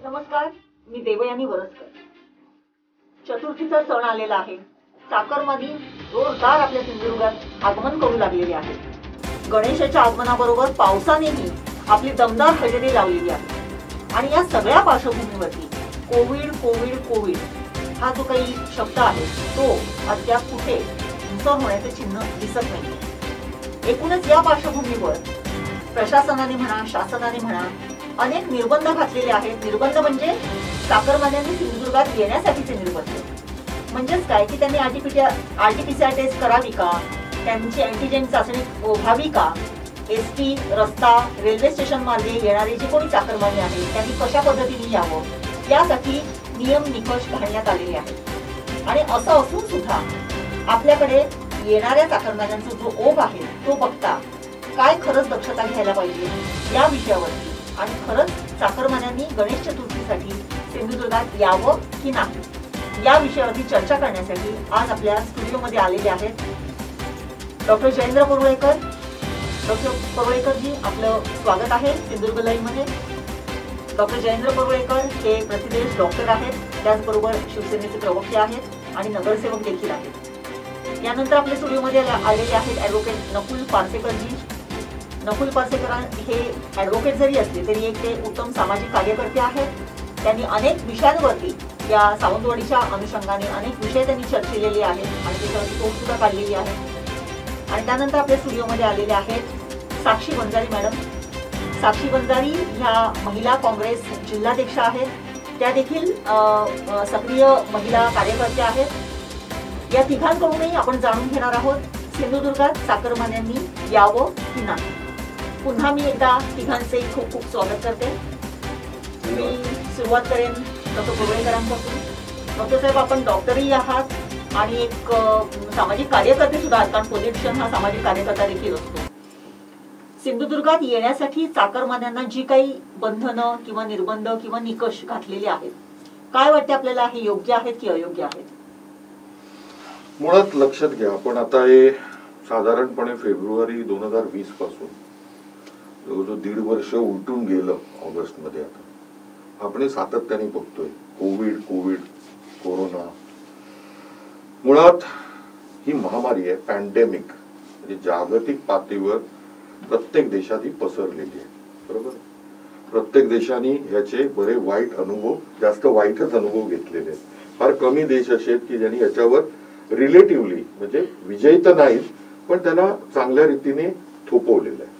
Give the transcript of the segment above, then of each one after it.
नमस्कार, मी देवयानी वरसकर. चतुर्थीचा सण आलेला आहे. चाकरमानी जोरदार आपल्या सिंधुदुर्गात आगमन करू लागलेले आहे. गणेशाच्या आगमनाबरोबर पावसानेही आपली दमदार हजेरी लावलेली आहे. आणि या सगळ्या पार्श्वभूमीवरती कोविड कोविड कोविड हा जो काही शब्द आहे तो अद्याप कुठे धूसर होण्याचे चिन्ह दिसत नाही. एकूणच या पार्श्वभूमीवर प्रशासनाने म्हणा, शासनाने म्हणा, अनेक निर्बंध घातलेले आहेत. निर्बंध म्हणजे चाकरमान्यांनी सिंधुदुर्गात येण्यासाठीचे निर्बंध. म्हणजेच काय की त्यांनी आरटीपीसीआर टेस्ट करावी का, त्यांची अँटीजेन चाचणी व्हावी का, एसटी, रस्ता, रेल्वे स्टेशन मार्गे येणारे जे कोणी चाकरमान्य आहेत त्यांनी कशा पद्धतीने यावं यासाठी नियम निकष घालण्यात आलेले आहेत. आणि असं असून सुद्धा आपल्याकडे येणाऱ्या चाकरमान्यांचा जो ओघ आहे तो बघता काय खरंच दक्षता घ्यायला पाहिजे या विषयावरती आणि खरंच चाकरमान्यांनी गणेश चतुर्थीसाठी सिंधुदुर्गात यावं की नाही या विषयावरती चर्चा करण्यासाठी आज आपल्या स्टुडिओमध्ये आलेले आहेत डॉक्टर जयेंद्र परुळेकर. डॉक्टर परुळेकरजी, आपलं स्वागत आहे सिंधुदुर्ग लाईव्ह मध्ये. डॉक्टर जयेंद्र परुळेकर हे प्रतिदेश डॉक्टर आहेत, त्याचबरोबर शिवसेनेचे प्रवक्ते आहेत आणि नगरसेवक देखील आहेत. यानंतर आपल्या स्टुडिओमध्ये आलेले आहेत ॲडव्होकेट नकुल पार्सेकरजी. नकुल पार्सेकर हे ॲडव्होकेट जरी असले तरी एक ते उत्तम सामाजिक कार्यकर्ते आहेत. त्यांनी अनेक विषयांवरती या सावंतवाडीच्या अनुषंगाने अनेक विषय त्यांनी चर्चिलेले आहेत आणि त्याच्यावरती पोस्ट सुद्धा काढलेली आहे. आणि त्यानंतर आपल्या स्टुडिओमध्ये आलेले आहेत साक्षी बंजारी मॅडम. साक्षी बंजारी ह्या महिला काँग्रेस जिल्हाध्यक्ष आहेत. त्या देखील सक्रिय महिला कार्यकर्त्या आहेत. या तिघांकडूनही आपण जाणून घेणार आहोत सिंधुदुर्गात चाकरमान्यांनी यावं की नाही. पुन्हा मी एकदा तिघांचे खूप खूप स्वागत करते. मी सुरुवात करेन डॉक्टर परुळेकरांपासून. डॉक्टर साहेब, आपण डॉक्टरही आहात आणि एक सामाजिक कार्यकर्ते सुद्धा आहात, कारण पोलिटिशियन हा सामाजिक कार्यकर्ता देखील असतो. सिंधुदुर्गात येण्यासाठी चाकरमान्यांना जी काही बंधनं किंवा निर्बंध किंवा निकष घातलेले आहेत, काय वाटते आपल्याला, हे योग्य आहेत की अयोग्य आहेत? मुळात लक्षात घ्या, आपण आता हे साधारणपणे फेब्रुवारी 2020 पासून जो 1.5 वर्ष उलटून गेलं ऑगस्ट मध्ये. आता आपण सातत्याने बघतोय कोविड कोरोना. मुळात ही महामारी आहे, पॅन्डेमिक, म्हणजे जागतिक पातळीवर प्रत्येक देशात ही पसरलेली आहे. बरोबर. प्रत्येक देशाने ह्याचे बरे वाईट अनुभव, जास्त वाईटच अनुभव घेतलेले आहेत. फार कमी देश असे आहेत की ज्यांनी याच्यावर रिलेटिव्हली, म्हणजे विजयी तर नाहीत पण त्यांना चांगल्या रीतीने थोपवलेलं आहे.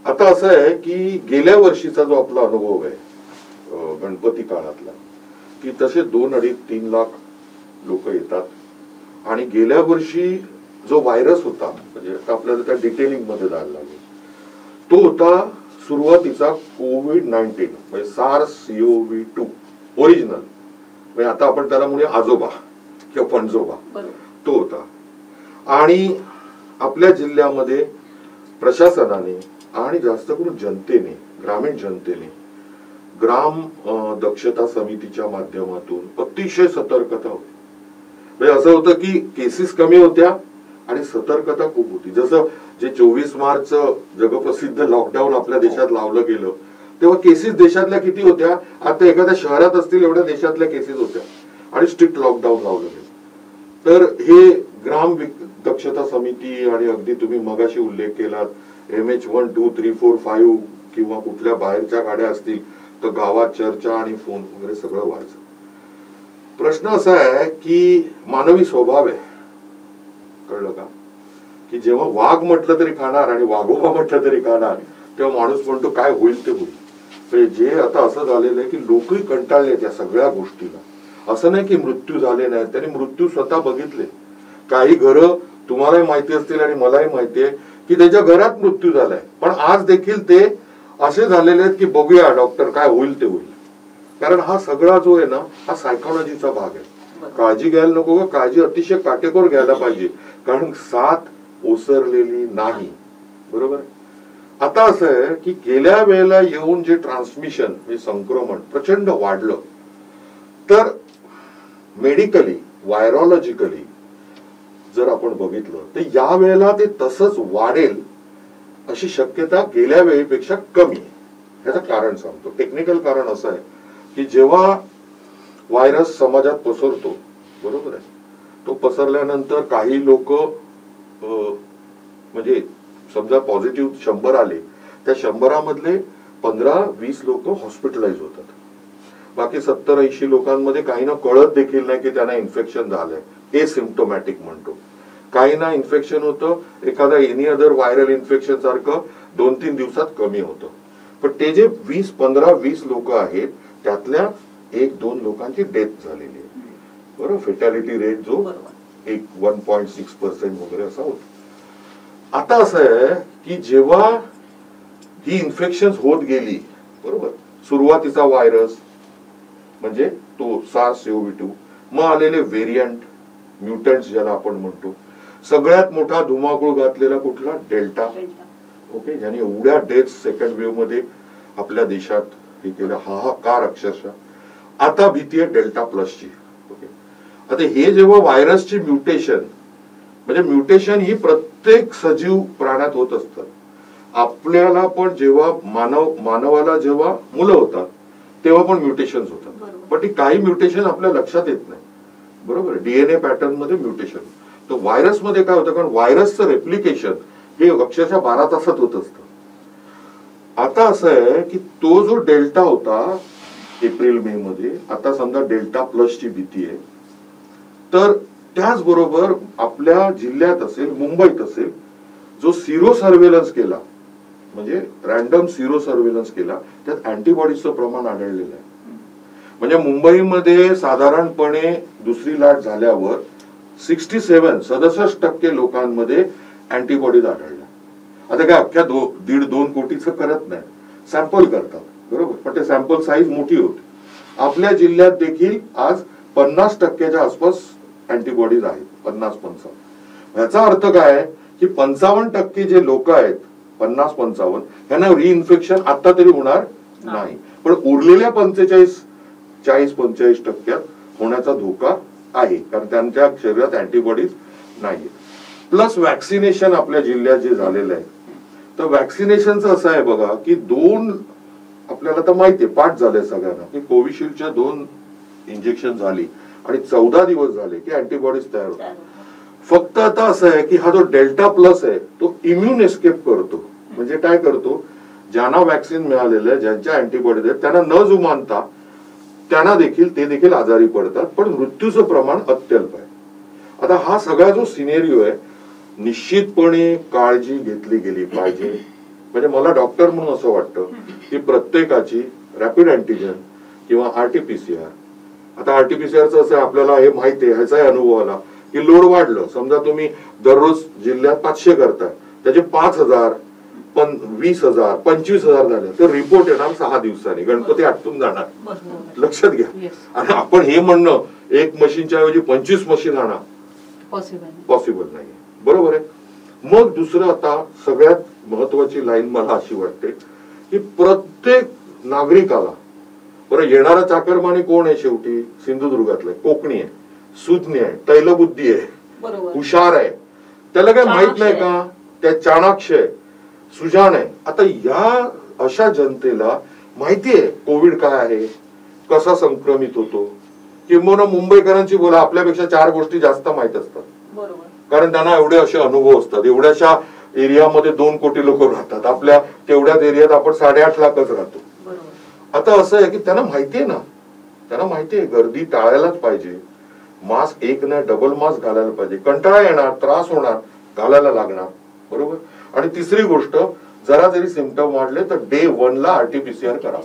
आता असं आहे की गेल्या वर्षीचा जो आपला अनुभव आहे गणपती काळातला, की तसे 2-2.5-3 लाख लोक येतात. आणि गेल्या वर्षी जो व्हायरस होता, म्हणजे आपल्याला त्या डिटेलिंग मध्ये जायला लागेल, तो होता सुरुवातीचा कोविड-19, म्हणजे SARS-CoV-2 ओरिजिनल, म्हणजे आता आपण त्याला म्हणूया आजोबा किंवा पणजोबा, तो होता. आणि आपल्या जिल्ह्यामध्ये प्रशासनाने आणि जास्त करून जनतेने, ग्रामीण जनतेने ग्राम दक्षता समितीच्या माध्यमातून अतिशय सतर्कता होती. म्हणजे असं होतं की केसेस कमी होत्या आणि सतर्कता खूप होती. जसं जे 24 मार्च जगप्रसिद्ध लॉकडाऊन आपल्या देशात लावलं गेलं तेव्हा केसेस देशातल्या किती होत्या, आता एखाद्या शहरात असतील एवढ्या देशातल्या केसेस होत्या आणि स्ट्रिक्ट लॉकडाऊन लावलं गेलं. तर हे ग्राम दक्षता समिती आणि अगदी तुम्ही मगाशी उल्लेख केलात MH1, 2, 3, 4, 5 किंवा कुठल्या बाहेरच्या गाड्या असतील तर गावात चर्चा आणि फोन वगैरे सगळं व्हायचं. प्रश्न असा आहे की मानवी स्वभाव आहे, कळलं का, की जेव्हा वाघ म्हटलं तरी खाणार आणि वाघोबा म्हटलं तरी खाणार, तेव्हा माणूस म्हणतो काय होईल ते होईल. जे आता असं झालेलं आहे की लोकही कंटाळले त्या सगळ्या गोष्टीला. असं नाही की मृत्यू झाले नाही, त्यांनी मृत्यू स्वतः बघितले. काही घरं तुम्हालाही माहिती असतील आणि मलाही माहिती आहे की त्याच्या घरात मृत्यू झालाय, पण आज देखील ते असे झालेले आहेत की बघूया डॉक्टर काय होईल ते होईल. कारण हा सगळा जो आहे ना, हा सायकोलॉजीचा भाग आहे. काळजी घ्यायला नको का, काळजी अतिशय काटेकोर घ्यायला पाहिजे, कारण साथ ओसरलेली नाही. बरोबर. आता असं आहे की गेल्या वेळेला येऊन जे ट्रान्समिशन, म्हणजे संक्रमण प्रचंड वाढलं, तर मेडिकली, व्हायरॉलॉजिकली जर आपण बघितलं तर या वेळेला ते तसंच वाढेल अशी शक्यता गेल्या वेळेपेक्षा कमी आहे. याचं कारण सांगतो. टेक्निकल कारण असं आहे की जेव्हा व्हायरस समाजात पसरतो, बरोबर आहे, तो पसरल्यानंतर काही लोक म्हणजे समजा पॉझिटिव्ह 100 आले, त्या 100 मधले 15-20 लोक हॉस्पिटलाइज होतात. बाकी 70-80 लोकांमध्ये काही ना कळत देखील नाही की त्यांना इन्फेक्शन झालंय, एसिम्प्टोमॅटिक म्हणतो. काही ना इन्फेक्शन होतं, एखादा एनी अदर व्हायरल इन्फेक्शन सारखं 2-3 दिवसात कमी होतं. पण ते जे 15-20 लोक आहेत त्यातल्या 1-2 लोकांची डेथ झालेली आहे, बरोबर. फेटॅलिटी रेट जो 1.6% वगैरे असा होतो. आता असं आहे की जेव्हा ही इन्फेक्शन होत गेली, बरोबर, सुरुवातीचा व्हायरस म्हणजे तो SARS-CoV-2, मग आलेले व्हेरियंट, म्युटंट्स ज्याला आपण म्हणतो, सगळ्यात मोठा धुमाकूळ घातलेला कुठला, डेल्टा. ओके, ज्याने एवढ्या डेथ सेकंड वेव्ह मध्ये आपल्या देशात हे केलं, हाहाकार अक्षरशः. आता भीती आहे डेल्टा प्लसची. ओके, आता हे जेव्हा व्हायरसची म्युटेशन, म्हणजे म्युटेशन ही प्रत्येक सजीव प्राण्यात होत असतात. आपल्याला पण जेव्हा मानवाला जेव्हा मुलं होतात तेव्हा पण म्युटेशन होतात, पण ती काही म्युटेशन आपल्या लक्षात येत नाही, बरोबर. डीएनए पॅटर्न मध्ये म्युटेशन. तर व्हायरस मध्ये काय होतं, कारण व्हायरसचं रेप्लिकेशन हे अक्षरशः 12 तासात होत असतं. आता असं आहे की तो जो डेल्टा होता एप्रिल-मे मध्ये, आता समजा डेल्टा प्लसची भीती आहे. तर त्याचबरोबर आपल्या जिल्ह्यात असेल, मुंबईत असेल, जो सिरो सर्व्हेलन्स केला, म्हणजे रॅन्डम सिरो सर्व्हेलन्स केला, त्यात अँटीबॉडीजचं प्रमाण आढळलेलं आहे. म्हणजे मुंबईमध्ये साधारणपणे दुसरी लाट झाल्यावर 67% लोकांमध्ये अँटीबॉडीज आढळल्या. आता काय अख्ख्या 1.5-2 कोटीचं करत नाही, सॅम्पल करतात, बरोबर, पण ते सॅम्पल साईज मोठी होती. आपल्या जिल्ह्यात देखील आज 50% आसपास अँटीबॉडीज आहेत, 50-55. याचा अर्थ काय की 55% जे लोक आहेत, 50-55, त्यांना रिइन्फेक्शन आता तरी होणार नाही, पण उरलेल्या 45-40-45% होण्याचा धोका आहे, कारण त्यांच्या शरीरात अँटीबॉडीज नाहीये. प्लस वॅक्सिनेशन आपल्या जिल्ह्यात जे झालेलं आहे, तर वॅक्सिनेशनचं असं आहे बघा की 2 आपल्याला तर माहितीये, पाठ झाले सगळ्यांना की कोविशिल्डच्या 2 इंजेक्शन झाली आणि 14 दिवस झाले की अँटीबॉडीज तयार होतात. फक्त आता असं आहे की हा जो डेल्टा प्लस आहे तो इम्युन एस्केप करतो. म्हणजे काय करतो, ज्यांना वॅक्सिन मिळालेलं आहे, ज्यांच्या अँटीबॉडीज आहेत, त्यांना न जुमानता त्यांना देखील ते देखील आजारी पडतात, पण मृत्यूचं प्रमाण अत्यल्प आहे. आता हा सगळा जो सिनेरिओ आहे, निश्चितपणे काळजी घेतली गेली पाहिजे. म्हणजे मला डॉक्टर म्हणून असं वाटतं की प्रत्येकाची रॅपिड अँटीजन किंवा RT-PCR, आता RT-PCRचं असं आपल्याला हे माहिती आहे, ह्याचाही अनुभव आला की लोड वाढलं, समजा तुम्ही दररोज जिल्ह्यात 500 करताय, त्याचे 5,000, 20,000, 25,000 झाले, तर रिपोर्ट येणार 6 दिवसांनी, गणपती आटून जाणार. लक्षात घ्या. आणि आपण हे म्हणणं 1 मशीनच्या ऐवजी 25 मशीन आणा, पॉसिबल नाही, बरोबर आहे. मग दुसरं, आता सगळ्यात महत्वाची लाईन मला अशी वाटते की प्रत्येक नागरिकाला, बरं, येणारा चाकरमानी कोण आहे, शेवटी सिंधुदुर्गातलं कोकणी आहे, सुज्ञ आहे, तैलबुद्धी आहे, हुशार आहे, त्याला काय माहित नाही का, त्या चाणाक्ष आहे, सुजाण आहे. आता या अशा जनतेला माहितीये कोविड काय आहे, कसा संक्रमित होतो. किंबहुना मुंबईकरांची बोला, आपल्यापेक्षा 4 गोष्टी जास्त माहित असतात, कारण त्यांना एवढे असे अनुभव असतात. एवढ्याशा एरियामध्ये 2 कोटी लोक राहतात, आपल्या तेवढ्याच एरियात आपण 8.5 लाखच राहतो. आता असं आहे की त्यांना माहितीये ना, त्यांना माहितीये गर्दी टाळायलाच पाहिजे, मास्क एक नाही डबल मास्क घालायला पाहिजे, कंटाळा येणार, त्रास होणार, घालायला लागणार, बरोबर. आणि तिसरी गोष्ट, जरा जरी सिम्पटम वाढले तर डे 1 ला RT-PCR करा,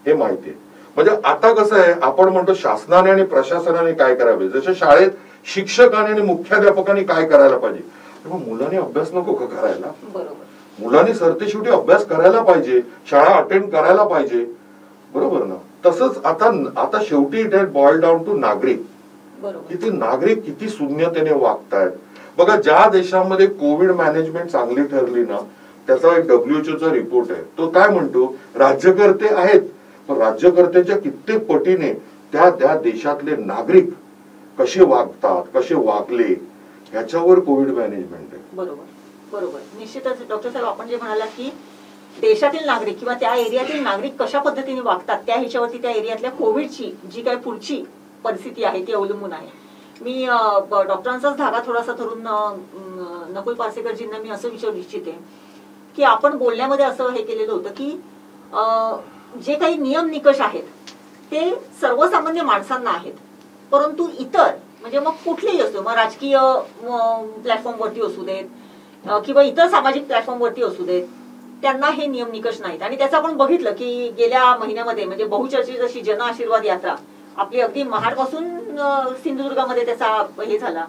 हे माहितीये. म्हणजे आता कसं आहे, आपण म्हणतो शासनाने आणि प्रशासनाने काय करावे, जसे शाळेत शिक्षकाने आणि मुख्याध्यापकाने काय करायला पाहिजे, तेव्हा मुलांनी अभ्यास नको का करायला, मुलांनी सरतेशेवटी अभ्यास करायला पाहिजे, शाळा अटेंड करायला पाहिजे, बरोबर ना. तसंच आता शेवटी it has boiled down to नागरिक, किती नागरिक किती शून्यतेने वागतायत. बघा, ज्या देशामध्ये कोविड मॅनेजमेंट चांगली ठरली ना, त्याचा एक WHO रिपोर्ट आहे, तो काय म्हणतो, राज्यकर्ते आहेत, पण राज्यकर्त्यांच्या कित्येक पटीने त्या देशातले नागरिक कसे वागतात, कसे वागले, ह्याच्यावर कोविड मॅनेजमेंट आहे. बरोबर, बरोबर, निश्चितच डॉक्टर साहेब, आपण जे म्हणाला की देशातील नागरिक किंवा त्या एरियातील नागरिक कशा पद्धतीने वागतात त्या ह्याच्यावरती त्या एरियातल्या कोविडची जी काही पुढची परिस्थिती आहे ती अवलंबून आहे. मी डॉक्टरांचाच धागा थोडासा धरून नकुल पारसेकरजींना मी असं विचारू इच्छिते की आपण बोलण्यामध्ये असं हे केलेलं होतं की जे काही नियम निकष आहेत ते सर्वसामान्य माणसांना आहेत, परंतु इतर म्हणजे मग कुठलेही असो, मग राजकीय प्लॅटफॉर्मवरती असू देत किंवा इतर सामाजिक प्लॅटफॉर्मवरती असू देत, त्यांना हे नियम निकष नाहीत. आणि त्याचं आपण बघितलं की गेल्या महिन्यामध्ये म्हणजे बहुचर्चित अशी जन आशीर्वाद यात्रा आपली अगदी महाडपासून सिंधुदुर्गामध्ये त्याचा हे झाला,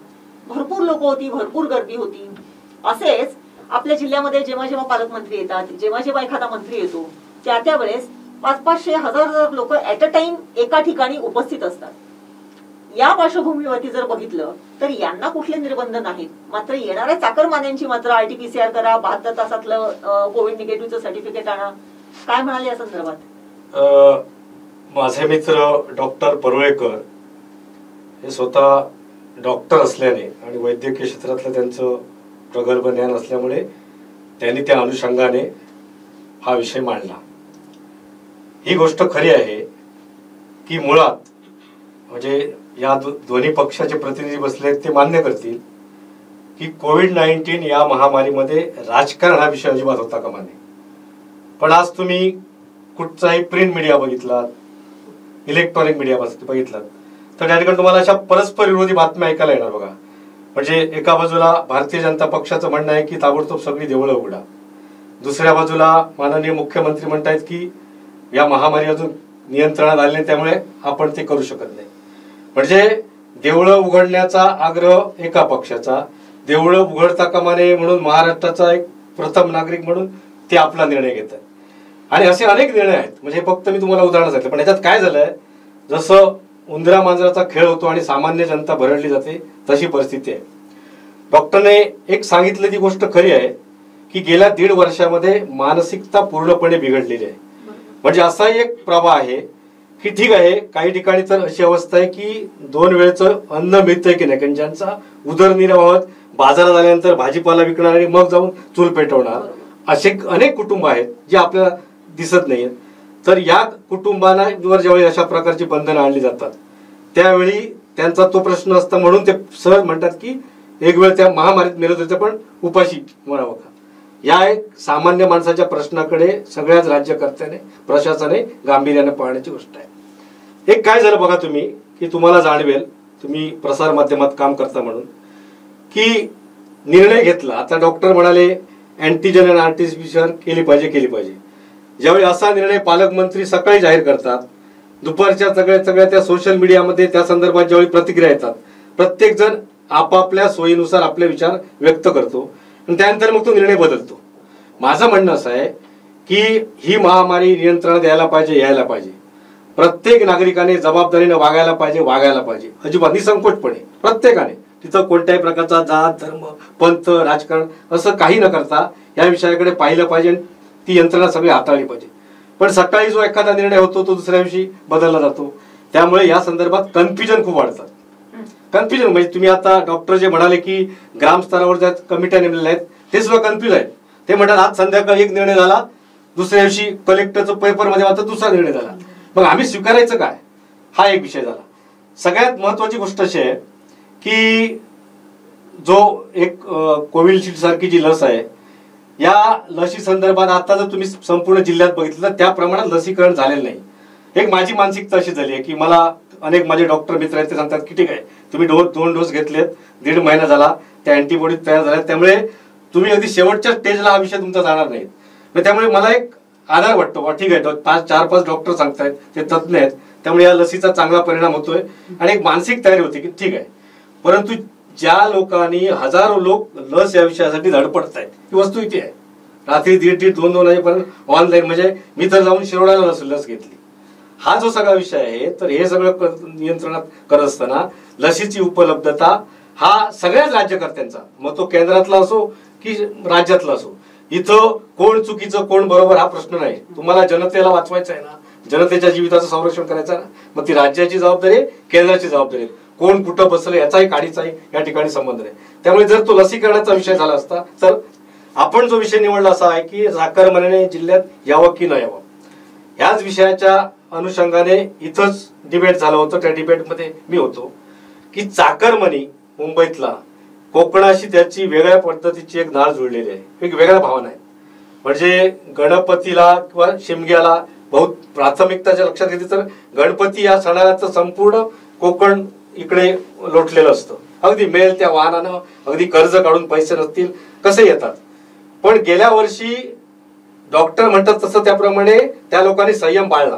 भरपूर लोक होती, भरपूर गर्दी होती. असेच आपल्या जिल्ह्यामध्ये जेव्हा जेव्हा पालकमंत्री येतात, जेव्हा जेव्हा एखादा मंत्री येतो त्या वेळेस 500-500 हजार लोक ऍट अ टाइम एका ठिकाणी उपस्थित असतात. या पार्श्वभूमीवरती जर बघितलं तर यांना कुठले निर्बंध नाहीत, मात्र येणाऱ्या चाकरमान्यांची मात्र RT-PCR करा, 72 तासातलं कोविड निगेटिव्हचं सर्टिफिकेट आणा. काय म्हणाले या संदर्भात? माझे मित्र डॉक्टर परुळेकर हे स्वतः डॉक्टर असल्याने आणि वैद्यकीय क्षेत्रातलं त्यांचं प्रगल्भ ज्ञान असल्यामुळे त्यांनी त्या अनुषंगाने हा विषय मांडला. ही गोष्ट खरी आहे की मुळात म्हणजे या दोन्ही पक्षाचे प्रतिनिधी बसले ते मान्य करतील की कोविड-19 या महामारीमध्ये राजकारण हा विषय अजिबात होता कामा नये. पण आज तुम्ही कुठचाही प्रिंट मीडिया बघितलात, इलेक्ट्रॉनिक मीडिया बघितलात तर त्या ठिकाणी तुम्हाला अशा परस्पर विरोधी बातम्या ऐकायला येणार बघा. म्हणजे एका बाजूला भारतीय जनता पक्षाचं म्हणणं आहे की ताबडतोब सगळी देवळं उघडा, दुसऱ्या बाजूला माननीय मुख्यमंत्री म्हणतायत की या महामारी अजून नियंत्रणात आली नाही त्यामुळे आपण ते करू शकत नाही. म्हणजे देवळं उघडण्याचा आग्रह एका पक्षाचा, देवळं उघडता कामा नये म्हणून महाराष्ट्राचा एक प्रथम नागरिक म्हणून ते आपला निर्णय घेत आहेत. आणि असे अनेक निर्णय आहेत. म्हणजे फक्त मी तुम्हाला उदाहरण सांगितलं, पण याच्यात काय झालंय, जसं उंदरा मांजराचा खेळ होतो आणि सामान्य जनता भरडली जाते तशी परिस्थिती आहे. डॉक्टरने एक सांगितलं ती गोष्ट खरी आहे की गेल्या 1.5 वर्षामध्ये मानसिकता पूर्णपणे बिघडलेली आहे. म्हणजे असा एक प्रभाव आहे की ठीक आहे, काही ठिकाणी तर अशी अवस्था आहे की 2 वेळचं अन्न मिळतंय की नाही, कारण ज्यांचा उदरनिर्वाह बाजारात आल्यानंतर भाजीपाला विकणार आणि मग जाऊन चूल पेटवणार असे अनेक कुटुंब आहेत जे आपल्याला दिसत नाहीत. तर या कुटुंबांवर ज्यावेळी अशा प्रकारची बंधनं आणली जातात त्यावेळी त्यांचा तो प्रश्न असता, म्हणून ते सहज म्हणतात की एक वेळ त्या महामारीत मेलं तर पण उपाशी मरावं का. या एक सामान्य माणसाच्या प्रश्नाकडे सगळ्याच राज्यकर्त्याने प्रशासनाने गांभीर्याने पाहण्याची गोष्ट आहे. एक काय झालं बघा तुम्ही की तुम्हाला जाणवेल, तुम्ही प्रसार माध्यमात काम करता म्हणून, की निर्णय घेतला. आता डॉक्टर म्हणाले अँटीजन आणि RT-PCR केली पाहिजे. ज्यावेळी असा निर्णय पालकमंत्री सकाळी जाहीर करतात, दुपारच्या सगळ्या त्या सोशल मीडियामध्ये त्या संदर्भात ज्यावेळी प्रतिक्रिया येतात, प्रत्येक जण आपापल्या सोयीनुसार आपले विचार व्यक्त करतो आणि त्यानंतर मग तो निर्णय बदलतो. माझं म्हणणं असं आहे की ही महामारी नियंत्रणात यायला पाहिजे. प्रत्येक नागरिकाने जबाबदारीने वागायला पाहिजे अजिबात निसंकोचपणे प्रत्येकाने. तिथं कोणत्याही प्रकारचा जात, धर्म, पंथ, राजकारण असं काही न करता या विषयाकडे पाहिलं पाहिजे, ती यंत्रणा सगळी हाताळली पाहिजे. पण सकाळी जो एखादा निर्णय होतो तो दुसऱ्या दिवशी बदलला जातो. त्यामुळे या संदर्भात कन्फ्युजन खूप वाढतात. कन्फ्युजन म्हणजे तुम्ही आता डॉक्टर जे म्हणाले की ग्रामस्तरावर ज्या कमिट्या नेमलेल्या आहेत ते सुद्धा कन्फ्युज आहेत. ते म्हणतात आज संध्याकाळी एक निर्णय झाला, दुसऱ्या दिवशी कलेक्टरचं पेपरमध्ये मात्र दुसरा निर्णय झाला. मग आम्ही स्वीकारायचं काय, हा एक विषय झाला. सगळ्यात महत्वाची गोष्ट अशी आहे की जो एक कोविशिल्ड सारखी जी लस आहे, या लसी संदर्भात आता जर तुम्ही संपूर्ण जिल्ह्यात बघितलं तर त्या प्रमाणात लसीकरण झालेलं नाही. एक माझी मानसिकता अशी झाली आहे की मला अनेक माझे डॉक्टर मित्र आहेत ते सांगतात की ठीक आहे तुम्ही 2 डोस घेतलेत, 1.5 महिना झाला, त्या अँटीबॉडी तयार झाल्या, त्यामुळे तुम्ही अगदी शेवटच्या स्टेजला हा विषय तुमचा जाणार नाही. त्यामुळे मला एक आधार वाटतो, ठीक आहे 4-5 डॉक्टर सांगतायत, ते तज्ज्ञ आहेत, त्यामुळे या लसीचा चांगला परिणाम होतोय आणि एक मानसिक तयारी होती की ठीक आहे. परंतु ज्या लोकांनी हजारो लोक लस या विषयासाठी धडपडत आहेत, ही वस्तू इथे आहे. रात्री 1:30-2 वाजेपर्यंत ऑनलाईन, म्हणजे मी तर जाऊन शिरोड्याला लस घेतली. हा जो सगळा विषय आहे, तर हे सगळं नियंत्रणात करत असताना लसीची उपलब्धता हा सगळ्याच राज्यकर्त्यांचा, मग तो केंद्रातला असो की राज्यातला असो, इथं कोण चुकीचं कोण बरोबर हा प्रश्न नाही. तुम्हाला जनतेला वाचवायचं आहे ना, जनतेच्या जीविताचं संरक्षण करायचं आहे ना, मग ती राज्याची जबाबदारी आहे, केंद्राची जबाबदारी आहे. कोण कुठं बसलं याचाही काडीचाही या ठिकाणी संबंध नाही. त्यामुळे जर तो लसीकरणाचा विषय झाला असता तर आपण जो विषय निवडला असा आहे की चाकरमानीने जिल्ह्यात यावं की न यावं, ह्याच विषयाच्या अनुषंगाने इथंच डिबेट झालं होतं. त्या डिबेटमध्ये मी होतो की चाकरमानी मुंबईतला कोकणाशी त्याची वेगळ्या पद्धतीची एक नाळ जुळलेली आहे, वेगवेगळ्या भावना आहेत. म्हणजे गणपतीला किंवा शिमग्याला बहुत प्राथमिकताच्या लक्षात घेतली तर गणपती या सणाला तर संपूर्ण कोकण इकडे लोटलेलं असतं. अगदी मिळेल त्या वाहनानं, अगदी कर्ज काढून पैसे नसतील कसे येतात. पण गेल्या वर्षी डॉक्टर म्हणतात तसं त्याप्रमाणे त्या लोकांनी संयम बाळला.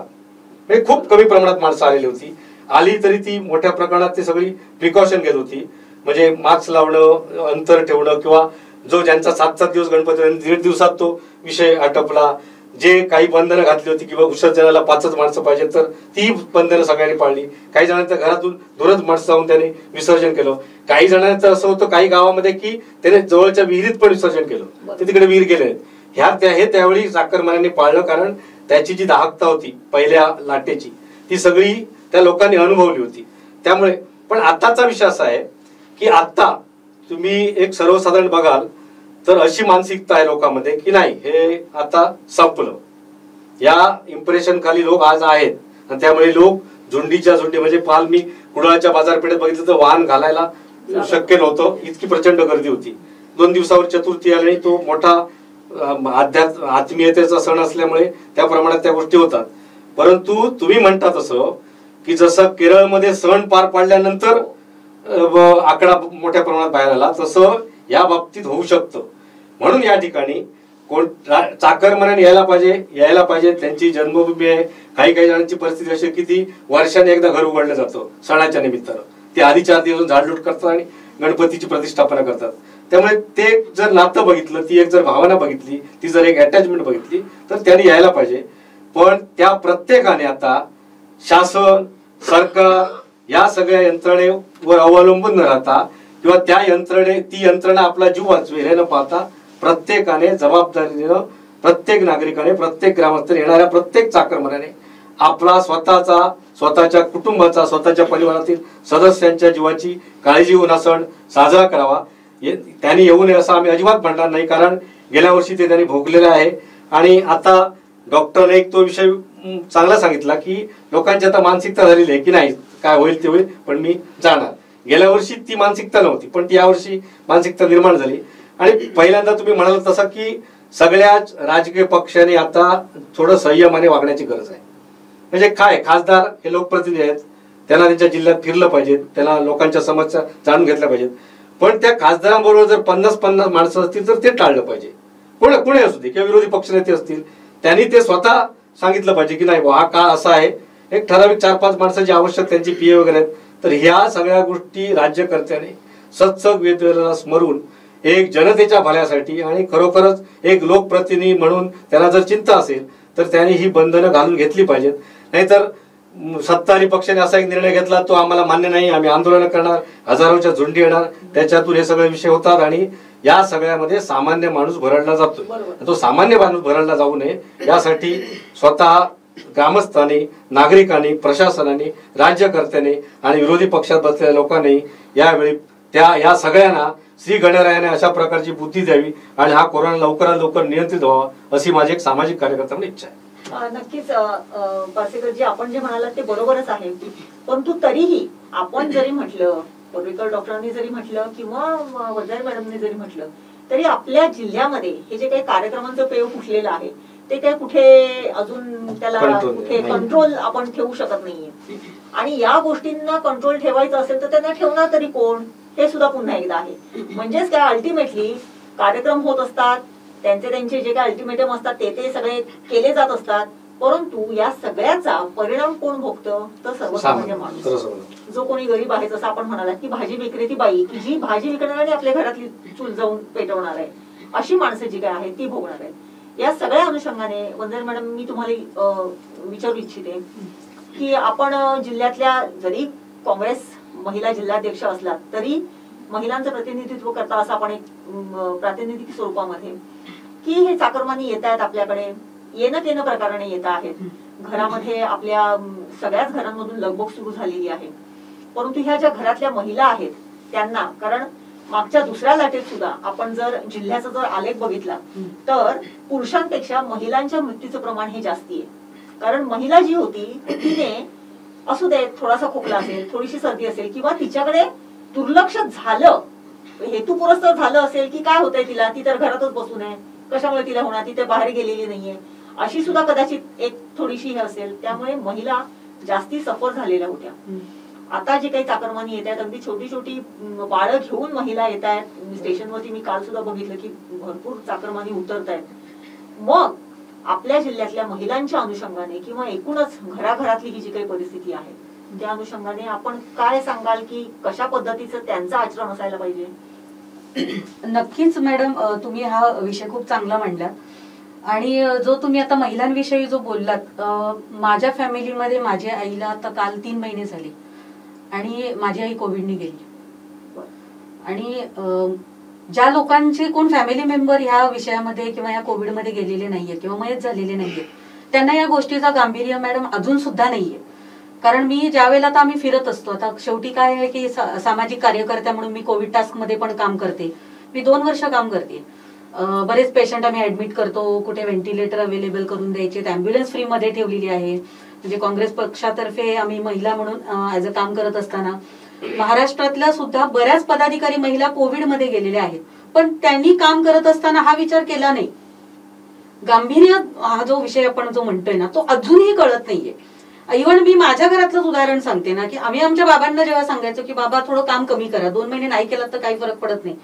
म्हणजे खूप कमी प्रमाणात माणसं आलेली होती. आली तरी ती मोठ्या प्रमाणात ती सगळी प्रिकॉशन घेत होती. म्हणजे मास्क लावणं, अंतर ठेवणं, किंवा जो ज्यांचा 7-7 दिवस गणपती 1.5 दिवसात तो विषय आटपला. जे काही बंधनं घातली होती किंवा विसर्जनाला 5च माणसं पाहिजे तर ती बंधनं सगळ्यांनी पाळली. काही जणांच्या घरातून दूरच माणसं जाऊन त्यांनी विसर्जन केलं. काही जणांचं असं होतं काही गावामध्ये की त्याने जवळच्या विहिरीत पण विसर्जन केलं, ते तिकडे विहीर गेले. हे त्यावेळी चाकरमान्यांनी पाळलं, कारण त्याची जी दाहकता होती पहिल्या लाटेची ती सगळी त्या लोकांनी अनुभवली होती. त्यामुळे पण आताचा विषय असा आहे की आता तुम्ही एक सर्वसाधारण बघाल तर अशी मानसिकता आहे लोकांमध्ये की नाही हे आता संपलं. या इम्प्रेशन खाली लोक आज आहेत आणि त्यामुळे लोक झुंडीच्या झुंडी, म्हणजे पाल मी कुडाळच्या बाजारपेठेत बघितलं तर वाहन घालायला शक्य नव्हतं, इतकी प्रचंड गर्दी होती. 2 दिवसावर चतुर्थी आली, तो मोठा आत्मीयतेचा सण असल्यामुळे त्या प्रमाणात त्या गोष्टी होतात. परंतु तुम्ही म्हणता तसं की जसं केरळमध्ये सण पार पाडल्यानंतर आकडा मोठ्या प्रमाणात बाहेर आला, तसं या बाबतीत होऊ शकतं. म्हणून या ठिकाणी चाकरमान्याने यायला पाहिजे. त्यांची जन्मभूमी आहे. काही जणांची परिस्थिती अशी की ती वर्षाने एकदा घर उघडलं जातं सणाच्या निमित्तानं. ते आधी 4 दिवस झाडलूट करतात आणि गणपतीची प्रतिष्ठापना करतात. त्यामुळे ते जर नातं बघितलं, ती एक जर भावना बघितली, ती जर एक अटॅचमेंट बघितली तर त्यांनी यायला पाहिजे. पण त्या प्रत्येकाने आता शासन, सरकार या सगळ्या यंत्रणेवर अवलंबून न राहता किंवा ती यंत्रणा आपला जीव वाचवेल हे न पाहता प्रत्येकाने जबाबदारीनं, प्रत्येक नागरिकाने, प्रत्येक ग्रामस्थाने, येणाऱ्या प्रत्येक चाकरमान्याने आपला स्वतःच्या कुटुंबाचा, स्वतःच्या परिवारातील सदस्यांच्या जीवाची काळजी घेऊन हा सण साजरा करावा. त्यांनी येऊ नये असं आम्ही अजिबात म्हणणार नाही, कारण गेल्या वर्षी ते त्यांनी भोगलेलं आहे. आणि आता डॉक्टरने एक तो विषय चांगला सांगितला की लोकांची आता मानसिकता झालेली आहे की नाही काय होईल ते होईल पण मी जाणार. गेल्या वर्षी ती मानसिकता नव्हती, पण ती यावर्षी मानसिकता निर्माण झाली. आणि पहिल्यांदा तुम्ही म्हणाल तसं की सगळ्याच राजकीय पक्षांनी आता थोडं संयमाने वागण्याची गरज आहे. म्हणजे काय, खासदार हे लोकप्रतिनिधी आहेत, त्यांना त्यांच्या जिल्ह्यात फिरलं पाहिजे, त्यांना लोकांच्या समस्या जाणून घेतल्या पाहिजेत. पण त्या खासदारांबरोबर जर 50-50 माणसं असतील तर ते टाळलं पाहिजे. कोणी असू दे किंवा विरोधी पक्षनेते असतील, त्यांनी ते स्वतः सांगितलं पाहिजे की नाही हा काळ असा आहे, एक ठराविक 4-5 माणसाची आवश्यक त्यांची पीए वगैरे आहेत. तर ह्या सगळ्या गोष्टी राज्यकर्त्याने सत्सग वेदवेळेला स्मरून एक जनतेच्या भल्यासाठी आणि खरोखरच एक लोकप्रतिनिधी म्हणून त्यांना जर चिंता असेल तर त्यांनी ही बंधनं घालून घेतली पाहिजेत. नाहीतर सत्ताधारी पक्षाने असा एक निर्णय घेतला तो आम्हाला मान्य नाही, आम्ही आंदोलन करणार, हजारोच्या झुंडी येणार, त्याच्यातून हे सगळे विषय होतात आणि या सगळ्यामध्ये सामान्य माणूस भरडला जातो. तो सामान्य माणूस भरडला जाऊ नये यासाठी स्वतः ग्रामस्थांनी, नागरिकांनी, प्रशासनाने, राज्यकर्त्यांनी आणि विरोधी पक्षात बसलेल्या लोकांनी यावेळी या सगळ्यांना श्री गणरायाने अशा प्रकारची बुद्धी द्यावी आणि हा कोरोना लवकरात लवकर नियंत्रित व्हावा अशी माझी एक सामाजिक कार्यकर्ता म्हणून इच्छा आहे. नक्कीच पारसेकरजी, आपण जे म्हणालात ते बरोबरच आहे. परंतु तरीही आपण जरी म्हटलं, पर्वेकर डॉक्टरांनी जरी म्हटलं किंवा वजारी मॅडमने जरी म्हटलं, तरी आपल्या जिल्ह्यामध्ये हे जे काही कार्यक्रमांचं पेव फुटलेलं आहे ते काही कुठे अजून त्याला कुठे कंट्रोल आपण ठेवू शकत नाहीये. आणि या गोष्टींना कंट्रोल ठेवायचं असेल तर त्यांना ठेवणार तरी कोण, हे सुद्धा पुन्हा एकदा आहे. म्हणजेच काय, अल्टिमेटली कार्यक्रम होत असतात, त्यांचे जे काही अल्टिमेटम असतात ते सगळे केले जात असतात, परंतु या सगळ्याचा परिणाम कोण भोगतं तर सर्वसामान्य माणूस, जो कोणी गरीब आहे. जसं आपण म्हणालात की भाजी विक्रेती बाई, की जी भाजी विकणार आणि आपल्या घरातली चूल जाऊन पेटवणार आहे, अशी माणसं जी काय आहेत ती भोगणार आहेत. या सगळ्या अनुषंगाने वंदना मॅडम, मी तुम्हाला विचारू इच्छिते की आपण जिल्ह्यातल्या, जरी काँग्रेस महिला जिल्हाध्यक्ष असला तरी महिलांचं प्रतिनिधित्व करता असं आपण एक प्रातिनिधिक स्वरूपामध्ये की हे चाकरमानी येत आहेत आपल्याकडे, येणं प्रकाराने येत आहेत. घरामध्ये आपल्या सगळ्याच घरांमधून लगबग सुरू झालेली आहे. परंतु ह्या ज्या घरातल्या महिला आहेत त्यांना, कारण मागच्या दुसऱ्या लाटेत सुद्धा आपण जर जिल्ह्याचा जर आलेख बघितला तर पुरुषांपेक्षा महिलांच्या मृत्यूचं प्रमाण हे जास्ती आहे. कारण महिला जी होती तिने असू दे थोडासा खोकला असेल, थोडीशी सर्दी असेल किंवा तिच्याकडे दुर्लक्ष झालं, हेतुपुरस्सर झालं असेल की काय होतंय तिला, ती तर घरातच बसून आहे, कशामुळे तिला होणार, ती ते बाहेर गेलेली नाहीये, अशी सुद्धा कदाचित एक थोडीशी हे असेल. त्यामुळे महिला जास्ती सफर झालेल्या होत्या. आता जे काही चाकरमानी येत आहेत, अगदी छोटी छोटी बाळं घेऊन महिला येत आहेत स्टेशनवरती. मी काल सुद्धा बघितलं की भरपूर चाकरमानी उतरत आहेत. मग आपल्या जिल्ह्यातल्या महिलांच्या अनुषंगाने किंवा एकूणच घराघरातली ही जी काही परिस्थिती आहे त्या अनुषंगाने आपण काय सांगाल की कशा पद्धतीचं त्यांचं आचरण असायला पाहिजे? नक्कीच मॅडम, तुम्ही हा विषय खूप चांगला मांडला. आणि जो तुम्ही आता महिलांविषयी जो बोललात, माझ्या फॅमिलीमध्ये माझ्या आईला आता काल 3 महिने झाले आणि माझी आई कोविडने गेली. आणि ज्या लोकांचे कोण फॅमिली मेंबर ह्या विषयामध्ये किंवा या कोविडमध्ये गेलेले नाहीये किंवा मयत झालेले नाहीये, त्यांना या गोष्टीचा गांभीर्य मॅडम अजून सुद्धा नाहीये. कारण मी ज्या वेळेला आता आम्ही फिरत असतो, आता शेवटी काय आहे की सामाजिक कार्यकर्त्या म्हणून मी कोविड टास्क मध्ये पण काम करते. मी 2 वर्ष काम करते. बरेच पेशंट आम्ही ऍडमिट करतो, कुठे व्हेंटिलेटर अवेलेबल करून द्यायचे, अँब्युलन्स फ्री मध्ये ठेवलेली आहे. म्हणजे काँग्रेस पक्षातर्फे आम्ही महिला म्हणून ऍज अ काम करत असताना महाराष्ट्रातल्या सुद्धा बऱ्याच पदाधिकारी महिला कोविडमध्ये गेलेल्या आहेत, पण त्यांनी काम करत असताना हा विचार केला नाही. गांभीर्य हा जो विषय आपण जो म्हणतोय ना, तो अजूनही कळत नाहीये. इव्हन मी माझ्या घरातलंच उदाहरण सांगते ना, की आम्ही आमच्या बाबांना जेव्हा सांगायचो की बाबा थोडं काम कमी करा, 2 महिने नाही केलं तर काही फरक पडत नाही,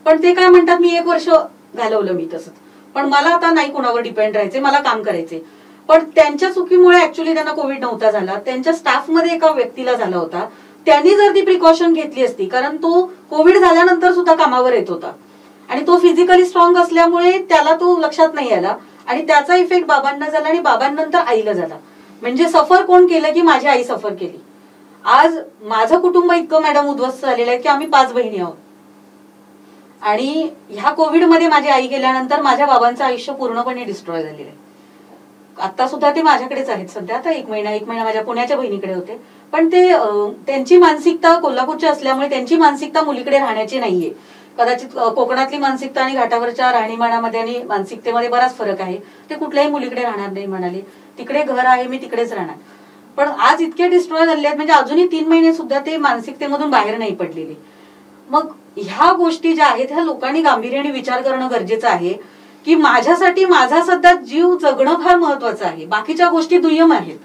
पण ते काय म्हणतात, मी 1 वर्ष घालवलं मी तसंच, पण मला आता नाही कोणावर डिपेंड राहायचे, मला काम करायचे. पण त्यांच्या चुकीमुळे ऍक्च्युली त्यांना कोविड नव्हता झाला, त्यांच्या स्टाफमध्ये एका व्यक्तीला झाला होता. त्यांनी जर ती प्रिकॉशन घेतली असती, कारण तो कोविड झाल्यानंतर सुद्धा कामावर येत होता आणि तो फिजिकली स्ट्रॉंग असल्यामुळे त्याला तो लक्षात नाही आला आणि त्याचा इफेक्ट बाबांना झाला आणि बाबांनंतर आईला झाला. म्हणजे सफर कोण केलं की माझी आई सफर केली. आज माझं कुटुंब इतकं मॅडम उद्ध्वस्त झालेलं आहे की आम्ही 5 बहिणी आहोत आणि ह्या कोविडमध्ये माझी आई गेल्यानंतर माझ्या बाबांचं आयुष्य पूर्णपणे डिस्ट्रॉय झालेलं आहे. आता सुद्धा ते माझ्याकडेच आहेत सध्या. आता 1 महिना माझ्या पुण्याच्या बहिणीकडे होते, पण ते त्यांची मानसिकता कोल्हापूरची असल्यामुळे त्यांची मानसिकता मुलीकडे राहण्याची नाहीये. कदाचित कोकणातली मानसिकता आणि घाटावरच्या राहणीमानामध्ये आणि मानसिकतेमध्ये बराच फरक आहे. ते कुठल्याही मुलीकडे राहणार नाही म्हणाले, तिकडे घर आहे मी तिकडेच राहणार. पण आज इतके डिस्ट्रॉय झाले आहेत, म्हणजे अजूनही 3 महिने सुद्धा ते मानसिकतेमधून बाहेर नाही पडलेले. मग ह्या गोष्टी ज्या आहेत ह्या लोकांनी गांभीर्याने विचार करणं गरजेचं आहे की माझ्यासाठी माझा सध्या जीव जगणं फार महत्वाचं आहे, बाकीच्या गोष्टी दुय्यम आहेत.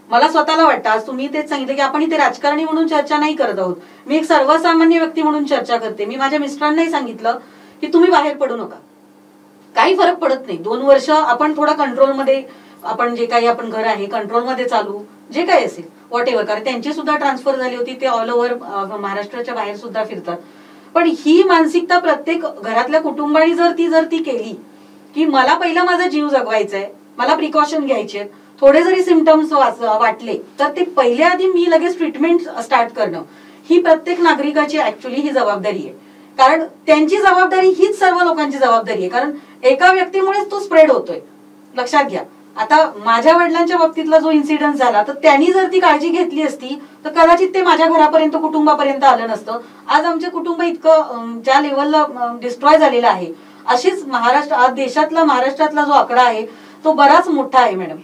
मला स्वतःला वाटतं, आज तुम्ही तेच सांगितलं की आपण इथे राजकारणी म्हणून चर्चा नाही करत आहोत, मी एक सर्वसामान्य व्यक्ती म्हणून चर्चा करते. मी माझ्या मिस्टरांनाही सांगितलं की तुम्ही बाहेर पडू नका, काही फरक पडत नाही. 2 वर्ष आपण थोडा कंट्रोलमध्ये, आपण जे काही आपण घर आहे कंट्रोलमध्ये चालू, जे काही असेल व्हॉट एव्हर. कारण त्यांची सुद्धा ट्रान्सफर झाली होती, ते ऑल ओव्हर महाराष्ट्राच्या बाहेर सुद्धा फिरतात. पण ही मानसिकता प्रत्येक घरातल्या कुटुंबाने जर ती केली की मला पहिला माझा जीव जगवायचा आहे, मला प्रिकॉशन घ्यायचे, थोडे जरी सिम्पटम्स वाटले तर ते पहिल्या आधी मी लगेच ट्रीटमेंट स्टार्ट करणं, ही प्रत्येक नागरिकाची ऍक्च्युली ही जबाबदारी आहे. कारण त्यांची जबाबदारी हीच सर्व लोकांची जबाबदारी आहे, कारण एका व्यक्तीमुळेच तो स्प्रेड होतोय. लक्षात घ्या, आता माझ्या वडिलांच्या बाबतीतला जो इन्सिडेंट झाला, तर त्यांनी जर ती काळजी घेतली असती तर कदाचित ते माझ्या घरापर्यंत कुटुंबापर्यंत आलं नसतं. आज आमचे कुटुंब इतकं ज्या लेवलला डिस्ट्रॉय झालेलं आहे, अशीच महाराष्ट्रातला जो आकडा आहे तो बराच मोठा आहे मॅडम.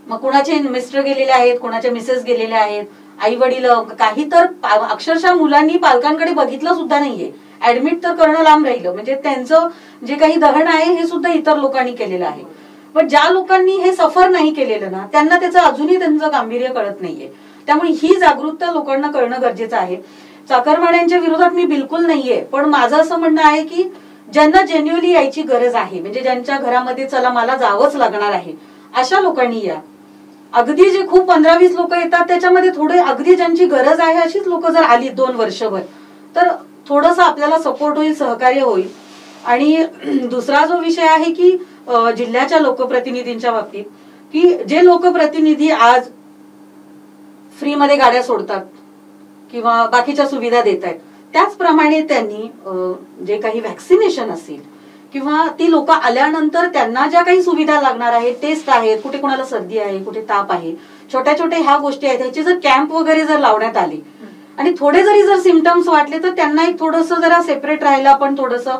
मग कुणाचे मिस्टर गेलेले आहेत, कुणाच्या मिसेस गेलेल्या आहेत, आई वडील, काही तर अक्षरशः मुलांनी पालकांकडे बघितलं सुद्धा नाहीये, ऍडमिट तर करणं लांब राहिलं. म्हणजे त्यांचं जे काही दहन आहे हे सुद्धा इतर लोकांनी केलेलं आहे. पण ज्या लोकांनी हे सफर नाही केलेलं ना, त्यांना त्याचं अजूनही त्यांचं गांभीर्य कळत नाहीये. त्यामुळे ही जागरूकता लोकांना कळणं गरजेचं आहे. चाकरमान्यांच्या विरोधात मी बिलकुल नाहीये, पण माझं असं म्हणणं आहे की ज्यांना जेन्युअली यायची गरज आहे, म्हणजे ज्यांच्या घरामध्ये चला मला जावंच लागणार आहे, अशा लोकांनी या. अगदी जे खूप 15-20 लोक येतात त्याच्यामध्ये थोडे अगदी ज्यांची गरज आहे अशीच लोक जर आली 2 वर्षभर, तर थोडंसं आपल्याला सपोर्ट होईल, सहकार्य होईल. आणि दुसरा जो विषय आहे की जिल्ह्याच्या लोकप्रतिनिधींच्या बाबतीत, की जे लोकप्रतिनिधी आज फ्रीमध्ये गाड्या सोडतात किंवा बाकीच्या सुविधा देत आहेत, त्याचप्रमाणे त्यांनी जे काही व्हॅक्सिनेशन असेल किंवा ती लोक आल्यानंतर त्यांना ज्या काही सुविधा लागणार आहेत, टेस्ट आहेत, कुठे कोणाला सर्दी आहे, कुठे ताप आहे, छोट्या छोट्या ह्या गोष्टी आहेत, ह्याचे जर कॅम्प वगैरे जर लावण्यात आले आणि थोडे जरी जर सिम्पटम्स वाटले तर त्यांना एक थोडंसं जरा सेपरेट राहायला आपण थोडंसं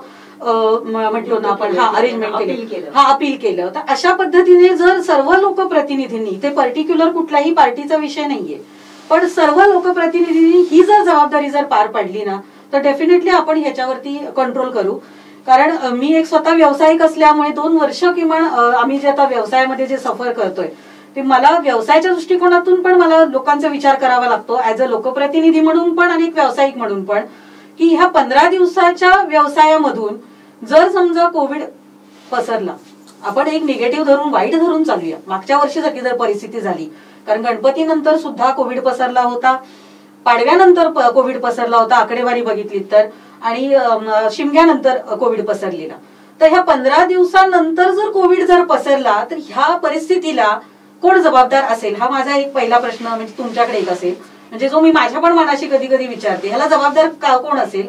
म्हटलो ना आपण अरेंजमेंट केलं, अपील केलं. तर अशा पद्धतीने जर सर्व लोकप्रतिनिधींनी, ते पर्टिक्युलर कुठल्याही पार्टीचा विषय नाहीये, पण सर्व लोकप्रतिनिधींनी ही जर जबाबदारी जर पार पाडली ना तर डेफिनेटली आपण ह्याच्यावरती कंट्रोल करू. कारण मी एक स्वतः व्यावसायिक असल्यामुळे 2 वर्ष किमान आम्ही जे आता व्यवसायामध्ये जे सफर करतोय ते मला व्यवसायाच्या दृष्टिकोनातून पण मला लोकांचा विचार करावा लागतो, ऍज अ लोकप्रतिनिधी म्हणून पण आणि एक व्यावसायिक म्हणून पण, की ह्या 15 दिवसाच्या व्यवसायामधून जर समजा कोविड पसरला, आपण एक निगेटिव्ह धरून वाईट धरून चालूया, मागच्या वर्षी सारखी जर परिस्थिती झाली, कारण गणपतीनंतर सुद्धा कोविड पसरला होता, पाडव्यानंतर कोविड पसरला होता आकडेवारी बघितली तर, आणि शिमग्यानंतर कोविड पसरलेला. तर ह्या 15 दिवसानंतर जर कोविड जर पसरला तर ह्या परिस्थितीला कोण जबाबदार असेल, हा माझा एक पहिला प्रश्न म्हणजे तुमच्याकडे एक असेल, म्हणजे जो मी माझ्या पण मनाशी कधी कधी विचारते, ह्याला जबाबदार कोण असेल,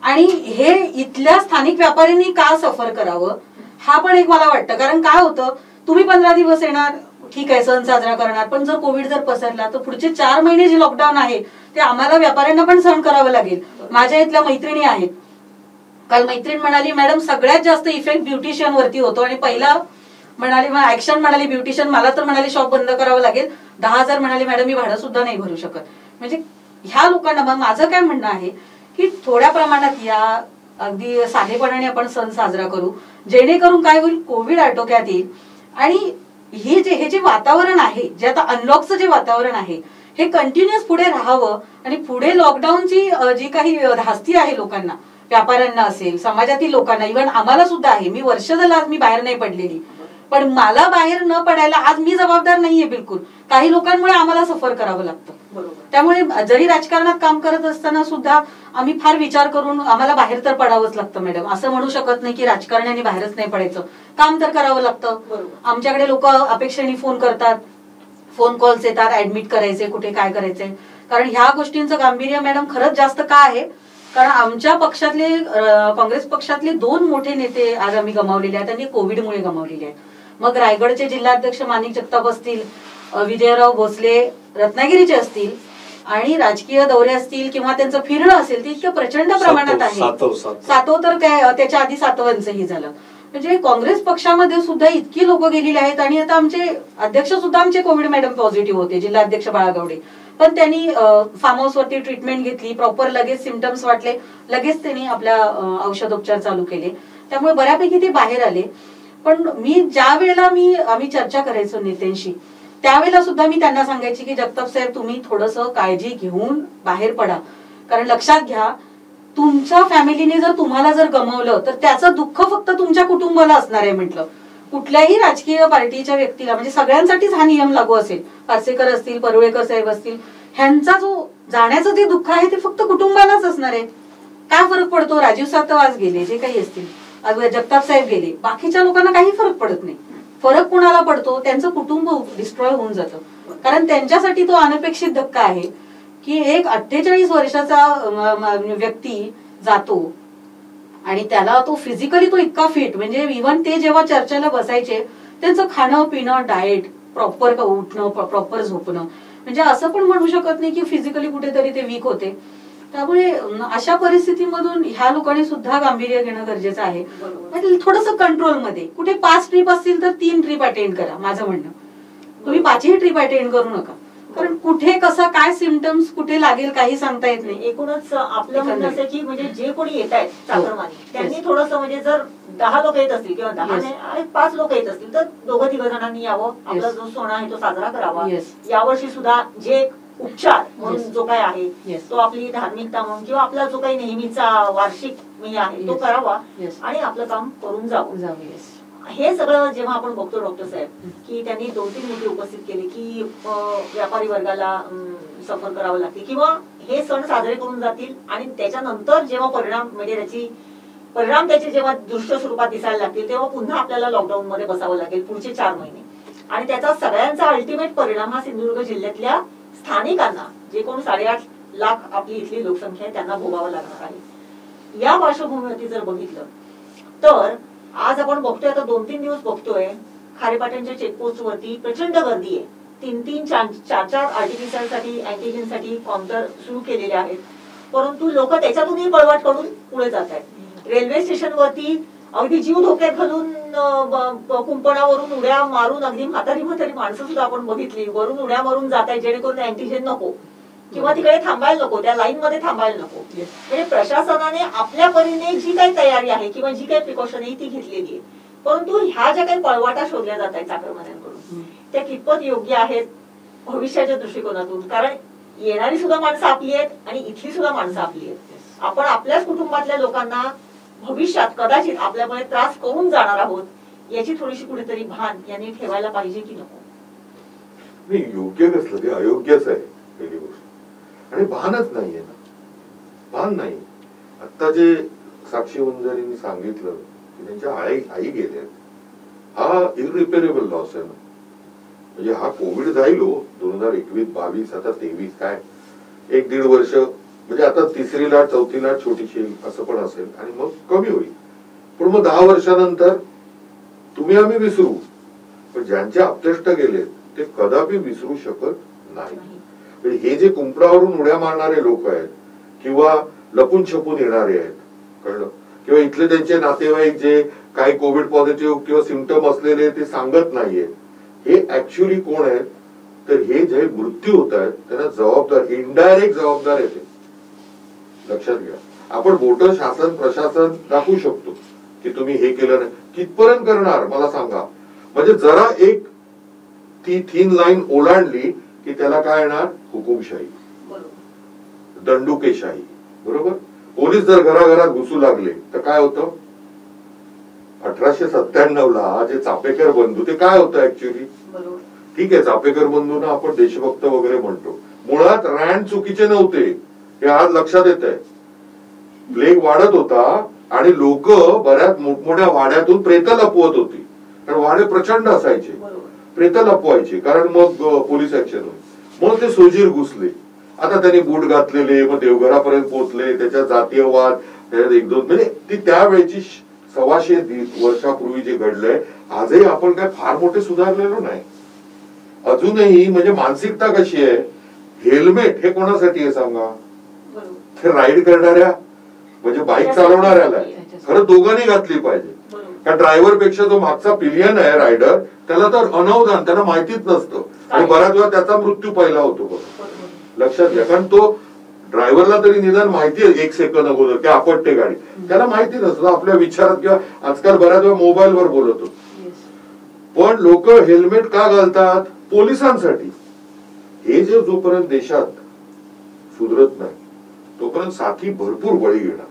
आणि हे इथल्या स्थानिक व्यापाऱ्यांनी का सफर करावं, हा पण एक मला वाटतं. कारण काय होतं, तुम्ही 15 दिवस येणार, ठीक आहे, सण साजरा करणार, पण जर कोविड जर पसरला तर पुढचे 4 महिने जे लॉकडाऊन आहे ते आम्हाला व्यापाऱ्यांना पण सहन करावं लागेल. माझ्या इथल्या मैत्रिणी आहेत, काल मैत्रीण म्हणाली मॅडम सगळ्यात जास्त इफेक्ट ब्युटिशियन वरती होतो, आणि पहिला म्हणाली ऍक्शन म्हणाली ब्युटिशियन, मला तर म्हणाली शॉप बंद करावं लागेल, 10,000 म्हणाले मॅडम मी भाडं सुद्धा नाही भरू शकत. म्हणजे ह्या लोकांना मग माझं काय म्हणणं आहे की थोड्या प्रमाणात या अगदी साधेपणाने आपण सण साजरा करू, जेणेकरून काय होईल, कोविड आटोक्यात येईल. आणि हे जे वातावरण आहे, जे आता अनलॉकचं जे वातावरण आहे, हे कंटिन्युअस पुढे राहावं, आणि पुढे लॉकडाऊनची जी काही धास्ती आहे लोकांना, व्यापाऱ्यांना असेल, समाजातील लोकांना, इव्हन आम्हाला सुद्धा आहे. मी वर्ष झालं आज मी बाहेर नाही पडलेली, पण मला बाहेर न पडायला आज मी जबाबदार नाहीये बिलकुल. काही लोकांमुळे आम्हाला सफर करावं लागतं. त्यामुळे जरी राजकारणात काम करत असताना सुद्धा आम्ही फार विचार करून आम्हाला बाहेर तर पडावंच लागतं मॅडम. असं म्हणू शकत नाही की राजकारण्याने बाहेरच नाही पडायचं, काम तर करावं लागतं. आमच्याकडे लोक अपेक्षेने फोन करतात, फोन कॉल्स येतात, ऍडमिट करायचे, कुठे काय करायचंय. कारण ह्या गोष्टींचं गांभीर्य मॅडम खरंच जास्त का आहे, कारण आमच्या पक्षातले, काँग्रेस पक्षातले 2 मोठे नेते आज आम्ही गमावलेले आहेत, त्यांनी कोविडमुळे गमावलेले आहेत. मग रायगडचे जिल्हाध्यक्ष माणिक जगताप असतील, विजयराव भोसले रत्नागिरीचे असतील, आणि राजकीय दौरे असतील किंवा त्यांचं फिरणं असेल ते इतकं प्रचंड प्रमाणात आहे. सातव तर काय, त्याच्या आधी सातवांचंही झालं. म्हणजे काँग्रेस पक्षामध्ये सुद्धा इतकी लोक गेलेली आहेत. आणि आता आमचे अध्यक्ष सुद्धा आमचे कोविड मॅडम पॉझिटिव्ह होते, जिल्हाध्यक्ष बाळागवडे, पण त्यांनी फार्म हाऊस वरती ट्रीटमेंट घेतली, प्रॉपर लगेच सिम्पटम्स वाटले, लगेच त्यांनी आपल्या औषधोपचार चालू केले, त्यामुळे बऱ्यापैकी ते बाहेर आले. पण मी ज्या वेळेला आम्ही चर्चा करायचो नेत्यांशी, त्यावेळेला सुद्धा मी त्यांना सांगायची की जगताप साहेब तुम्ही थोडंसं काळजी घेऊन बाहेर पडा, कारण लक्षात घ्या तुमच्या फॅमिलीने जर तुम्हाला जर गमावलं तर त्याचं दुःख फक्त तुमच्या कुटुंबाला असणार आहे. म्हटलं कुठल्याही राजकीय पार्टीच्या व्यक्तीला, म्हणजे सगळ्यांसाठीच हा नियम लागू असेल, पार्सेकर असतील, परुळेकर साहेब असतील, ह्यांचा जो जाण्याचं जे दुःख आहे ते फक्त कुटुंबालाच असणार आहे. काय फरक पडतो, राजीव सातव आज गेले, जे काही असतील, आज जगताप साहेब गेले, बाकीच्या लोकांना काही फरक पडत नाही. फरक कुणाला पडतो, त्यांचं कुटुंब डिस्ट्रॉय होऊन जातं. कारण त्यांच्यासाठी तो अनपेक्षित धक्का आहे की एक 48 वर्षाचा व्यक्ती जातो आणि त्याला तो फिजिकली तो इतका फिट, म्हणजे इव्हन ते जेव्हा चर्चेला बसायचे त्यांचं खाणं पिणं, डाएट, प्रॉपर उठणं, प्रॉपर झोपणं, म्हणजे असं पण म्हणू शकत नाही की फिजिकली कुठेतरी ते वीक होते. त्यामुळे अशा परिस्थितीमधून ह्या लोकांनी सुद्धा गांभीर्य घेणं गरजेचं आहे. थोडंसं कंट्रोलमध्ये, कुठे 5 ट्रिप असतील तर 3 ट्रिप अटेंड करा, माझं म्हणणं. तुम्ही 5ही ट्रिप अटेंड करू नका, कारण कुठे कसं काय सिम्पटम्स कुठे लागेल काही सांगता येत नाही. एकूणच आपलं म्हणणं असं की म्हणजे जे कोणी येत आहेत चाकरमानी, त्यांनी थोडंसं म्हणजे जर 10 लोक येत असतील किंवा 5 लोक येत असतील तर 2-3 जणांनी यावं, आपला जो सण आहे तो साजरा करावा. यावर्षी सुद्धा जे उपचार म्हणून जो काय आहे तो आपली धार्मिकता म्हणून किंवा आपला जो काही नेहमीचा वार्षिक आहे तो करावा आणि आपलं काम करून जावं. हे सगळं जेव्हा आपण बघतो डॉक्टर साहेब की त्यांनी 2-3 मुद्दे उपस्थित केले की व्यापारी वर्गाला सफर करावं लागते किंवा हे सण साजरे करून जातील आणि त्याच्यानंतर जेव्हा परिणाम त्याचे जेव्हा दृश्य स्वरूपात दिसायला लागतील तेव्हा पुन्हा आपल्याला लॉकडाऊन मध्ये बसावं लागेल पुढचे 4 महिने. आणि त्याचा सगळ्यांचा अल्टिमेट परिणाम हा सिंधुदुर्ग जिल्ह्यातल्या स्थानिकांना, जे कोण 8.5 लाख आपली इथली लोकसंख्या आहे त्यांना भोगावं लागणार आहे. या पार्श्वभूमीवरती जर बघितलं तर आज आपण बघतोय, आता 2-3 दिवस बघतोय खारेपाटणच्या चेकपोस्ट वरती प्रचंड गर्दी आहे. तीन चार आरटीपीसीआर साठी अँटीजेन साठी काउंटर सुरू केलेले आहेत, परंतु लोक त्याच्यातूनही पळवाट करून पुढे जात आहेत. रेल्वे स्टेशनवरती अगदी जीव धोक्यात घालून कुंपणावरून उड्या मारून, अगदी म्हातारी माणसं सुद्धा आपण बघितली, वरून उड्या मारून जात आहेत जेणेकरून अँटीजेन नको किंवा तिकडे थांबायला नको, त्या लाईन मध्ये थांबायला नको. म्हणजे प्रशासनाने आपल्या परीने जी काही तयारी आहे किंवा जी काही प्रिकॉशन आहे ती घेतलेली आहे, परंतु ह्या ज्या काही पळवाटा शोधल्या जात आहेत चाकरमान्यांकडून त्या कितपत योग्य आहेत भविष्याच्या दृष्टिकोनातून? कारण येणारी सुद्धा माणसं आपली आहेत आणि इथली सुद्धा माणसं आपली आहेत. आपण आपल्याच कुटुंबातल्या लोकांना भविष्यात कदाचित आपल्यामुळे त्रास करून जाणार आहोत, याची थोडीशी कुठेतरी भान यांनी ठेवायला पाहिजे की नको? नाही, योग्य कसलं, ते अयोग्यच आहे पहिली गोष्ट. आणि भानच नाहीये ना, भान नाही. आता जे साक्षी वंजारींनी सांगितलं की त्यांच्या आई गेल्या, हा इरिपेरेबल लॉस आहे ना. म्हणजे हा कोविड जाईल हो, 2021, 22, आता 23, काय 1-1.5 वर्ष, म्हणजे आता 3री लाट 4थी लाट छोटीशी असं पण असेल आणि मग कमी होईल. पण मग 10 वर्षानंतर तुम्ही आम्ही विसरू, पण ज्यांचे अपतेष्ट गेले ते कदापि विसरू शकत नाही. हे जे कुंपणावरून उड्या मारणारे लोक आहेत किंवा लपून छपून येणारे आहेत, कळलं, किंवा इथले त्यांचे नातेवाईक जे काही कोविड पॉझिटिव्ह किंवा सिम्पटम असलेले ते सांगत नाहीये, हे ऍक्च्युअली कोण आहेत? तर हे जे मृत्यू होत आहेत त्यांना जबाबदार, इनडायरेक्ट जबाबदार येते. लक्षात घ्या. आपण बोट शासन प्रशासन दाखवू शकतो की तुम्ही हे केलं नाही, कितपर्यंत करणार मला सांगा. म्हणजे जरा एक ती थीन लाईन ओलांडली की त्याला काय येणार? हुकुमशाही, दंडुकेशाही. बरोबर. पोलीस जर घराघरात घुसू लागले तर काय होतं? 1897ला जे चापेकर बंधू, ते काय होतं ऍक्च्युअली? ठीक आहे, चापेकर बंधूंना आपण देशभक्त वगैरे म्हणतो, मुळात रँड चुकीचे नव्हते, हे आज लक्षात येत आहे. प्लेग वाढत होता आणि लोक बऱ्याच मोठमोठ्या वाड्यातून प्रेत लपवत होती, कारण वाडे प्रचंड असायचे, प्रेत लपवायचे, कारण मग पोलीस ऍक्शन होईल. मग ते सोजीर घुसले. आता त्यांनी बूट घातलेले, मग देवघरापर्यंत पोहोचले, त्याच्या जातीयवाद, त्याच्यात 1-2, म्हणजे ती त्यावेळेची 125 वर्षापूर्वी जे घडलंय, आजही आपण काय फार मोठे सुधारलेलो नाही अजूनही. म्हणजे मानसिकता कशी आहे? हेल्मेट हे कोणासाठी आहे सांगा? ते राईड करणाऱ्या, म्हणजे बाईक चालवणाऱ्याला. खरं दोघांनी घातली पाहिजे, कारण ड्रायव्हर पेक्षा जो मागचा पिलियन आहे रायडर, त्याला तर अनवधान, त्यांना माहितीच नसतं आणि बऱ्याच वेळा त्याचा मृत्यू पहिला होतो. लक्षात घ्या, कारण तो ड्रायव्हरला तरी निदान माहिती आहे 1 सेकंद अगोदर की आपटते गाडी, त्याला माहिती नसतं आपल्या विचारात, किंवा आजकाल बऱ्याच वेळा मोबाईलवर बोलतो. पण लोक हेल्मेट का घालतात? पोलिसांसाठी. हे जे जोपर्यंत देशात सुधरत नाही तोपर्यंत साथी भरपूर बळी घेणार,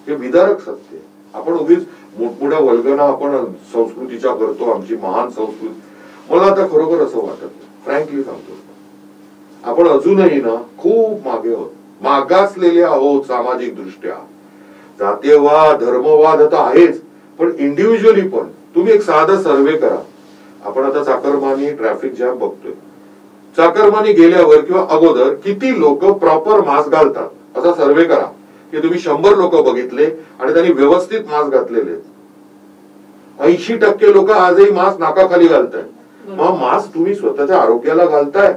हे विदारक सत्य. आपण उगीच मोठमोठ्या वल्गना आपण संस्कृतीच्या करतो, आमची महान संस्कृती. मला आता खरोखर असं वाटत नाही, फ्रँकली सांगतो, आपण अजूनही ना खूप मागे आहोत, मागासलेले आहोत सामाजिक दृष्ट्या. जातीयवाद, धर्मवाद आता आहेच, पण इंडिव्हिज्युअली पण तुम्ही एक साधा सर्वे करा. आपण आता चाकरमानी ट्रॅफिक जॅम बघतोय, चाकरमानी गेल्यावर किंवा अगोदर किती लोक प्रॉपर मास्क घालतात, असा सर्वे करा की तुम्ही 100 लोक बघितले आणि त्यांनी व्यवस्थित मास्क घातलेले. 80% लोक आजही मास्क नाकाखाली घालताय. मग मास्क तुम्ही स्वतःच्या आरोग्याला घालताय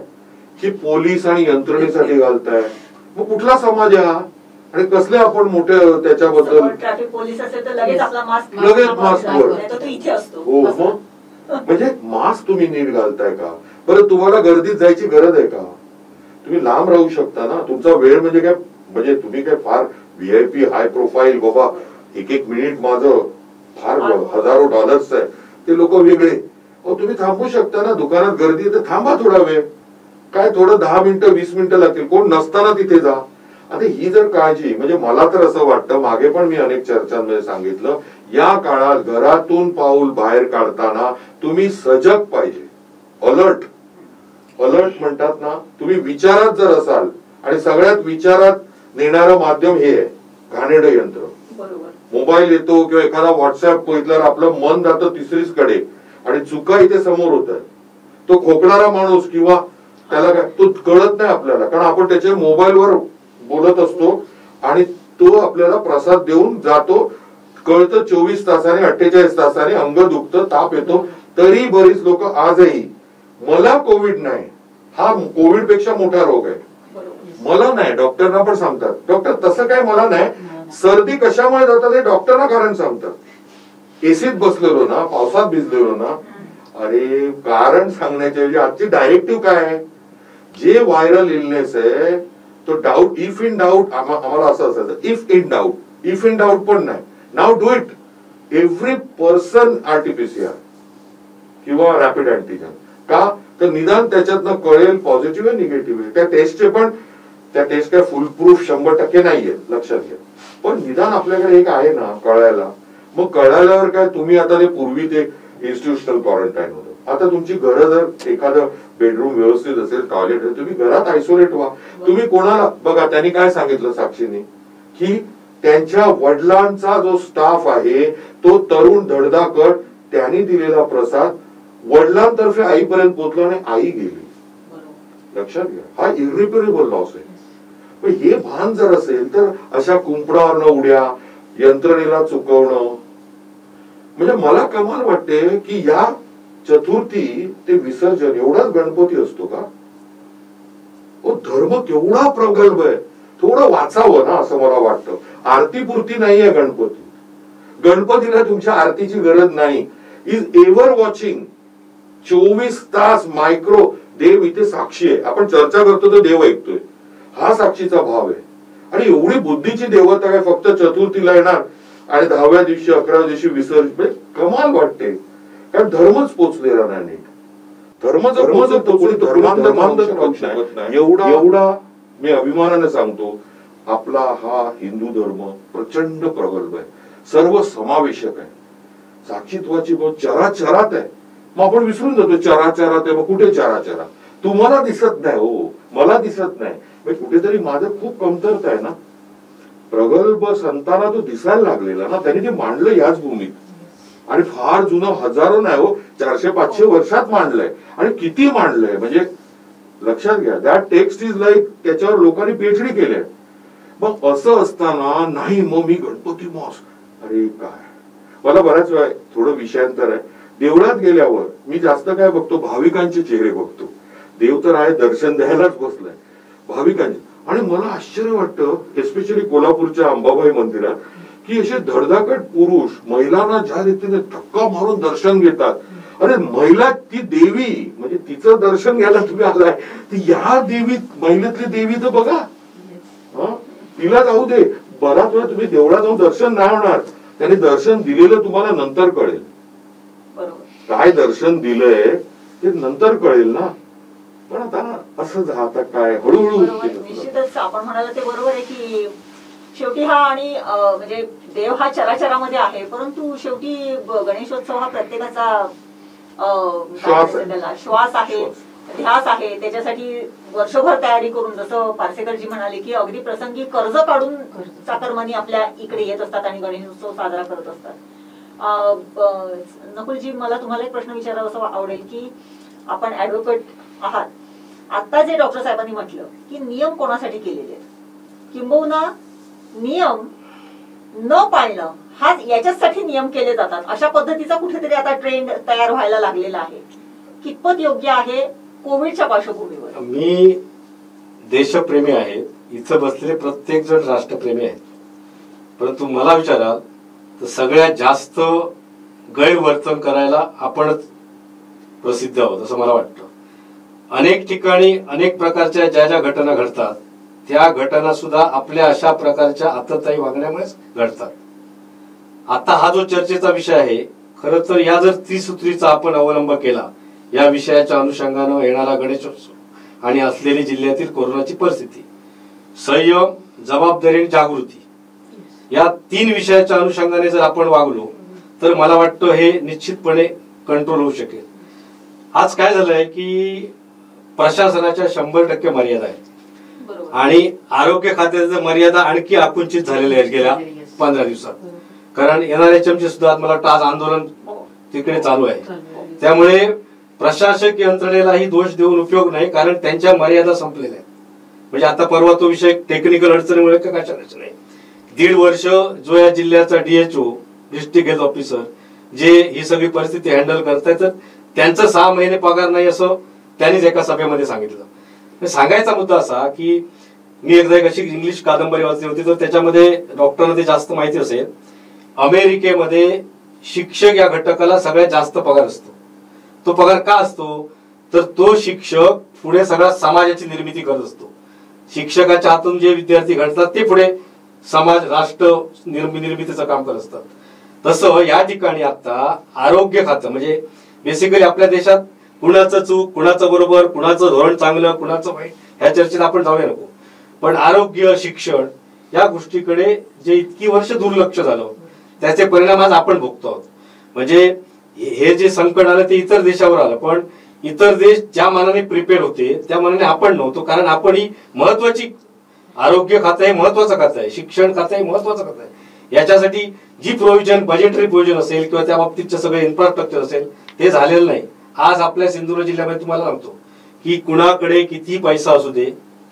की पोलीस आणि यंत्रणेसाठी घालताय? मग कुठला समाज आहे हा? आणि कसले आपण मोठे त्याच्याबद्दल? ट्रॅफिक पोलीस असेल तर लगेच आपला मास्क इथे असतो. हो, मग म्हणजे मास्क तुम्ही नीट घालताय का? बरं, तुम्हाला गर्दीत जायची गरज आहे का? तुम्ही लांब राहू शकता ना. तुमचा वेळ म्हणजे काय, म्हणजे तुम्ही काय फार VIP हाय प्रोफाईल बाबा, 1-1 मिनिट माझं फार हजारो डॉलर्स आहे, ते लोक वेगळे. तुम्ही थांबू शकता ना. दुकानात गर्दी तर थांबा थोडा वेळ, काय थोडं 10 मिनिटं 20 मिनिटं लागतील, कोण नसताना तिथे जा. आता ही जर काळजी, म्हणजे मला तर असं वाटतं, मागे पण मी अनेक चर्चांमध्ये सांगितलं, या काळात घरातून पाऊल बाहेर काढताना तुम्ही सजग पाहिजे, अलर्ट. अलर्ट म्हणतात ना, तुम्ही विचारात जर असाल, आणि सगळ्यात विचारात नेणारं माध्यम हे आहे, घाणेरडं यंत्र. मोबाईल येतो किंवा एखादा व्हॉट्सअप बघितल्यावर आपलं मन जातं 3रीच कडे आणि चुका इथे समोर होत आहे. तो खोकणारा माणूस किंवा त्याला काय, तो कळत नाही आपल्याला, कारण आपण त्याच्या मोबाईलवर बोलत असतो आणि तो आपल्याला प्रसाद देऊन जातो. कळतं 24 तासाने 48 तासाने अंग दुखतं, ताप येतो. तरी बरीच लोक आजही मला कोविड नाही, हा कोविड पेक्षा मोठा रोग आहे, मला नाही. डॉक्टरना पण सांगतात, डॉक्टर तसं काय मला नाही, सर्दी कशामुळे जातात हे डॉक्टरना कारण सांगतात. एसीत बसलेलो ना, पावसात भिजलेलो ना, अरे कारण सांगण्याच्या ऐवजी आजची डायरेक्टिव्ह काय आहे, जे व्हायरल इलनेस आहे तो डाऊट, इफ इन डाऊट, आम्हाला असं असायचं, इफ इन डाऊट पण नाही, now do it. Every person RTPCR किंवा रॅपिड अँटीजन, का तर निदान त्याच्यातनं कळेल पॉझिटिव्ह आहे निगेटिव्ह आहे. त्या टेस्ट काय फुल प्रूफ 100% नाहीये, लक्षात घ्या. पण निदान आपल्याकडे एक आहे ना कळायला. मग कळाल्यावर काय, तुम्ही आता ते पूर्वी ते इन्स्टिट्यूशनल क्वारंटाईन होतं, आता तुमची घरं जर एखादं बेडरूम व्यवस्थित असेल, टॉयलेट असेल, तुम्ही घरात आयसोलेट व्हा. तुम्ही कोणाला बघा, त्यांनी काय सांगितलं साक्षीने, की त्यांच्या वडिलांचा जो स्टाफ आहे तो तरुण धडधाकट, त्यांनी दिलेला प्रसाद वडिलांतर्फे आईपर्यंत पोहोचला आणि आई गेली. लक्षात घ्या, हा इरिपेरेबल लॉस आहे. पण हे भान जर असेल तर अशा कुंपणावर न उड्या, यंत्रणेला चुकवणं, म्हणजे मला कमाल वाटते की या चतुर्थी ते विसर्जन एवढाच गणपती असतो का? धर्म केवढा प्रगल्भ आहे, थोडं वाचावं ना असं मला वाटतं. आरतीपुरती नाहीये गणपती, गणपतीला तुमच्या आरतीची गरज नाही. इज एव्हर वॉचिंग, 24 तास मायक्रो. देव इथे साक्षी आहे, आपण चर्चा करतो तर देव ऐकतोय, हा साक्षीचा भाव आहे. आणि एवढी बुद्धीची देवता काय फक्त चतुर्थीला येणार आणि 10व्या दिवशी 11व्या दिवशी विसर्जन, कमाल वाटते. कारण धर्मच पोचलेला नाही नीट. धर्म जर एवढा मी अभिमानाने सांगतो, आपला हा हिंदू धर्म प्रचंड प्रगल्भ आहे, सर्व समावेशक आहे, साक्षीत्वाची चराचरात आहे. मग आपण विसरून जातो चराचरात आहे, मग कुठे चराचरा, तुम्हाला दिसत नाही, हो मला दिसत नाही, कुठेतरी माझं खूप कमतरता आहे ना. प्रगल्भ संतांना तो दिसायला लागलेला ना, त्यांनी ते मांडलं याच भूमीत, आणि फार जुनं, हजारो नाही हो, 400-500 वर्षात मांडलंय. आणि किती मांडलंय म्हणजे लक्षात घ्या, दॅट टेक्स्ट इज लाईक, त्याच्यावर लोकांनी पीएचडी केले. मग असं असताना नाही, मग मी गणपती मॉस, अरे काय. मला बऱ्याच वेळा थोडं विषयांतर आहे, देवळात गेल्यावर मी जास्त काय बघतो, भाविकांचे चेहरे बघतो. देव तर आहे, दर्शन द्यायलाच बसलाय, भाविकांचे. आणि मला आश्चर्य वाटतं, एस्पेशली कोल्हापूरच्या अंबाबाई मंदिरात, की असे धडधाकट पुरुष महिलांना ज्या रीतीने धक्का मारून दर्शन घेतात. अरे महिला ती देवी, म्हणजे तिचं दर्शन घ्यायला तुम्ही आलाय, ती या देवी, महिलेतली देवी तर बघा, तिला जाऊ दे. बराच वेळा तुम्ही देवळात जाऊन दर्शन नाही होणार, त्यांनी दर्शन दिलेलं तुम्हाला नंतर कळेल, काय दर्शन दिलंय ते नंतर कळेल ना. पण आता असं आता काय हळूहळू. निश्चितच आपण म्हणाल ते बरोबर आहे की शेवटी हा, आणि म्हणजे देव हा चराचरामध्ये आहे, परंतु शेवटी गणेशोत्सव हा प्रत्येकाचा श्वास आहे, ध्यास आहे. त्याच्यासाठी वर्षभर तयारी करून, जसं पारसेकरजी म्हणाले की अगदी प्रसंगी कर्ज काढून चाकरमानी आपल्या इकडे येत असतात आणि गणेशोत्सव साजरा करत असतात. नकुलजी, मला तुम्हाला एक प्रश्न विचारावा आवडेल की आपण ऍडव्होकेट आहात, आता जे डॉक्टर साहेबांनी म्हटलं की नियम कोणासाठी केलेले आहेत, किंबहुना नियम न पाळणं हा याच्यासाठी नियम केले जातात, अशा पद्धतीचा कुठेतरी आता ट्रेंड तयार व्हायला लागलेला आहे, कितपत योग्य आहे कोविडच्या पार्श्वभूमीवर? मी देशप्रेमी आहे, इथं बसलेले प्रत्येक जण राष्ट्रप्रेमी आहेत, परंतु मला विचाराल तर सगळ्यात जास्त गैरवर्तन करायला आपणच प्रसिद्ध आहोत असं मला वाटतं. अनेक ठिकाणी अनेक प्रकारच्या ज्या ज्या घटना घडतात, त्या घटना सुद्धा आपल्या अशा प्रकारच्या आतताई वागण्यामुळेच घडतात. आता हा जो चर्चेचा विषय आहे, खरं तर या जर त्रिसूत्रीचा आपण अवलंब केला, या विषयाच्या अनुषंगानं येणारा गणेशोत्सव आणि असलेली जिल्ह्यातील कोरोनाची परिस्थिती, संयम, जबाबदारी, जागृती, या 3 विषयाच्या अनुषंगाने जर आपण वागलो तर मला वाटतं हे निश्चितपणे कंट्रोल होऊ शकेल. आज काय झालंय की प्रशासनाच्या 100% मर्यादा आहेत आणि आरोग्य खात्याच्या मर्यादा आणखी आकुंचित झालेल्या आहेत गेल्या 15 दिवसात. कारण NRHMचे सुद्धा मला वाटतं आज आंदोलन तिकडे चालू आहे. त्यामुळे प्रशासक यंत्रणेलाही दोष देऊन उपयोग नाही, कारण त्यांच्या मर्यादा संपलेल्या आहेत. म्हणजे आता परवा तो विषय टेक्निकल अडचणीमुळे का कशाच नाही, 1.5 वर्ष जो या जिल्ह्याचा DHO, डिस्ट्रिक्ट हेल्थ ऑफिसर, जे ही सगळी परिस्थिती हँडल करतायत, त्यांचं 6 महिने पगार नाही असं त्यांनीच एका सभेमध्ये सांगितलं. सांगायचा मुद्दा असा की मी एकदा एक अशी इंग्लिश कादंबरी वाचली होती, तर त्याच्यामध्ये डॉक्टरांना ते जास्त माहिती असेल, अमेरिकेमध्ये शिक्षक या घटकाला सगळ्यात जास्त पगार असतो. तो पगार का असतो, तर तो शिक्षक पुढे सगळ्या समाजाची निर्मिती करत असतो. शिक्षकाच्या हातून जे विद्यार्थी घडतात ते पुढे समाज राष्ट्र निर्मितीचं काम करत असतात. तसं या ठिकाणी आता आरोग्य खातं म्हणजे बेसिकली आपल्या देशात कुणाचं चूक, कुणाचं बरोबर, कुणाचं धोरण चांगलं, कुणाचं वाईट ह्या चर्चेत आपण जाऊया नको. पण आरोग्य, शिक्षण या गोष्टीकडे जे इतकी वर्ष दुर्लक्ष झालं त्याचे परिणाम आज आपण भोगतो आहोत. म्हणजे हे जे संकट आलं ते इतर देशावर आलं, पण इतर देश ज्या मानाने प्रिपेअर होते त्या मानाने आपण नव्हतो. कारण आपण ही महत्वाची आरोग्य खातं हे महत्वाचं खातं आहे, शिक्षण खातं हे महत्वाचं खातं आहे. याच्यासाठी जी प्रोव्हिजन, बजेटरी प्रोव्हिजन असेल किंवा त्या बाबतीतचं सगळं इन्फ्रास्ट्रक्चर असेल ते झालेलं नाही. आज आपल्या सिंधुदुर्ग जिल्ह्यामध्ये तुम्हाला सांगतो की कुणाकडे किती पैसा असू दे,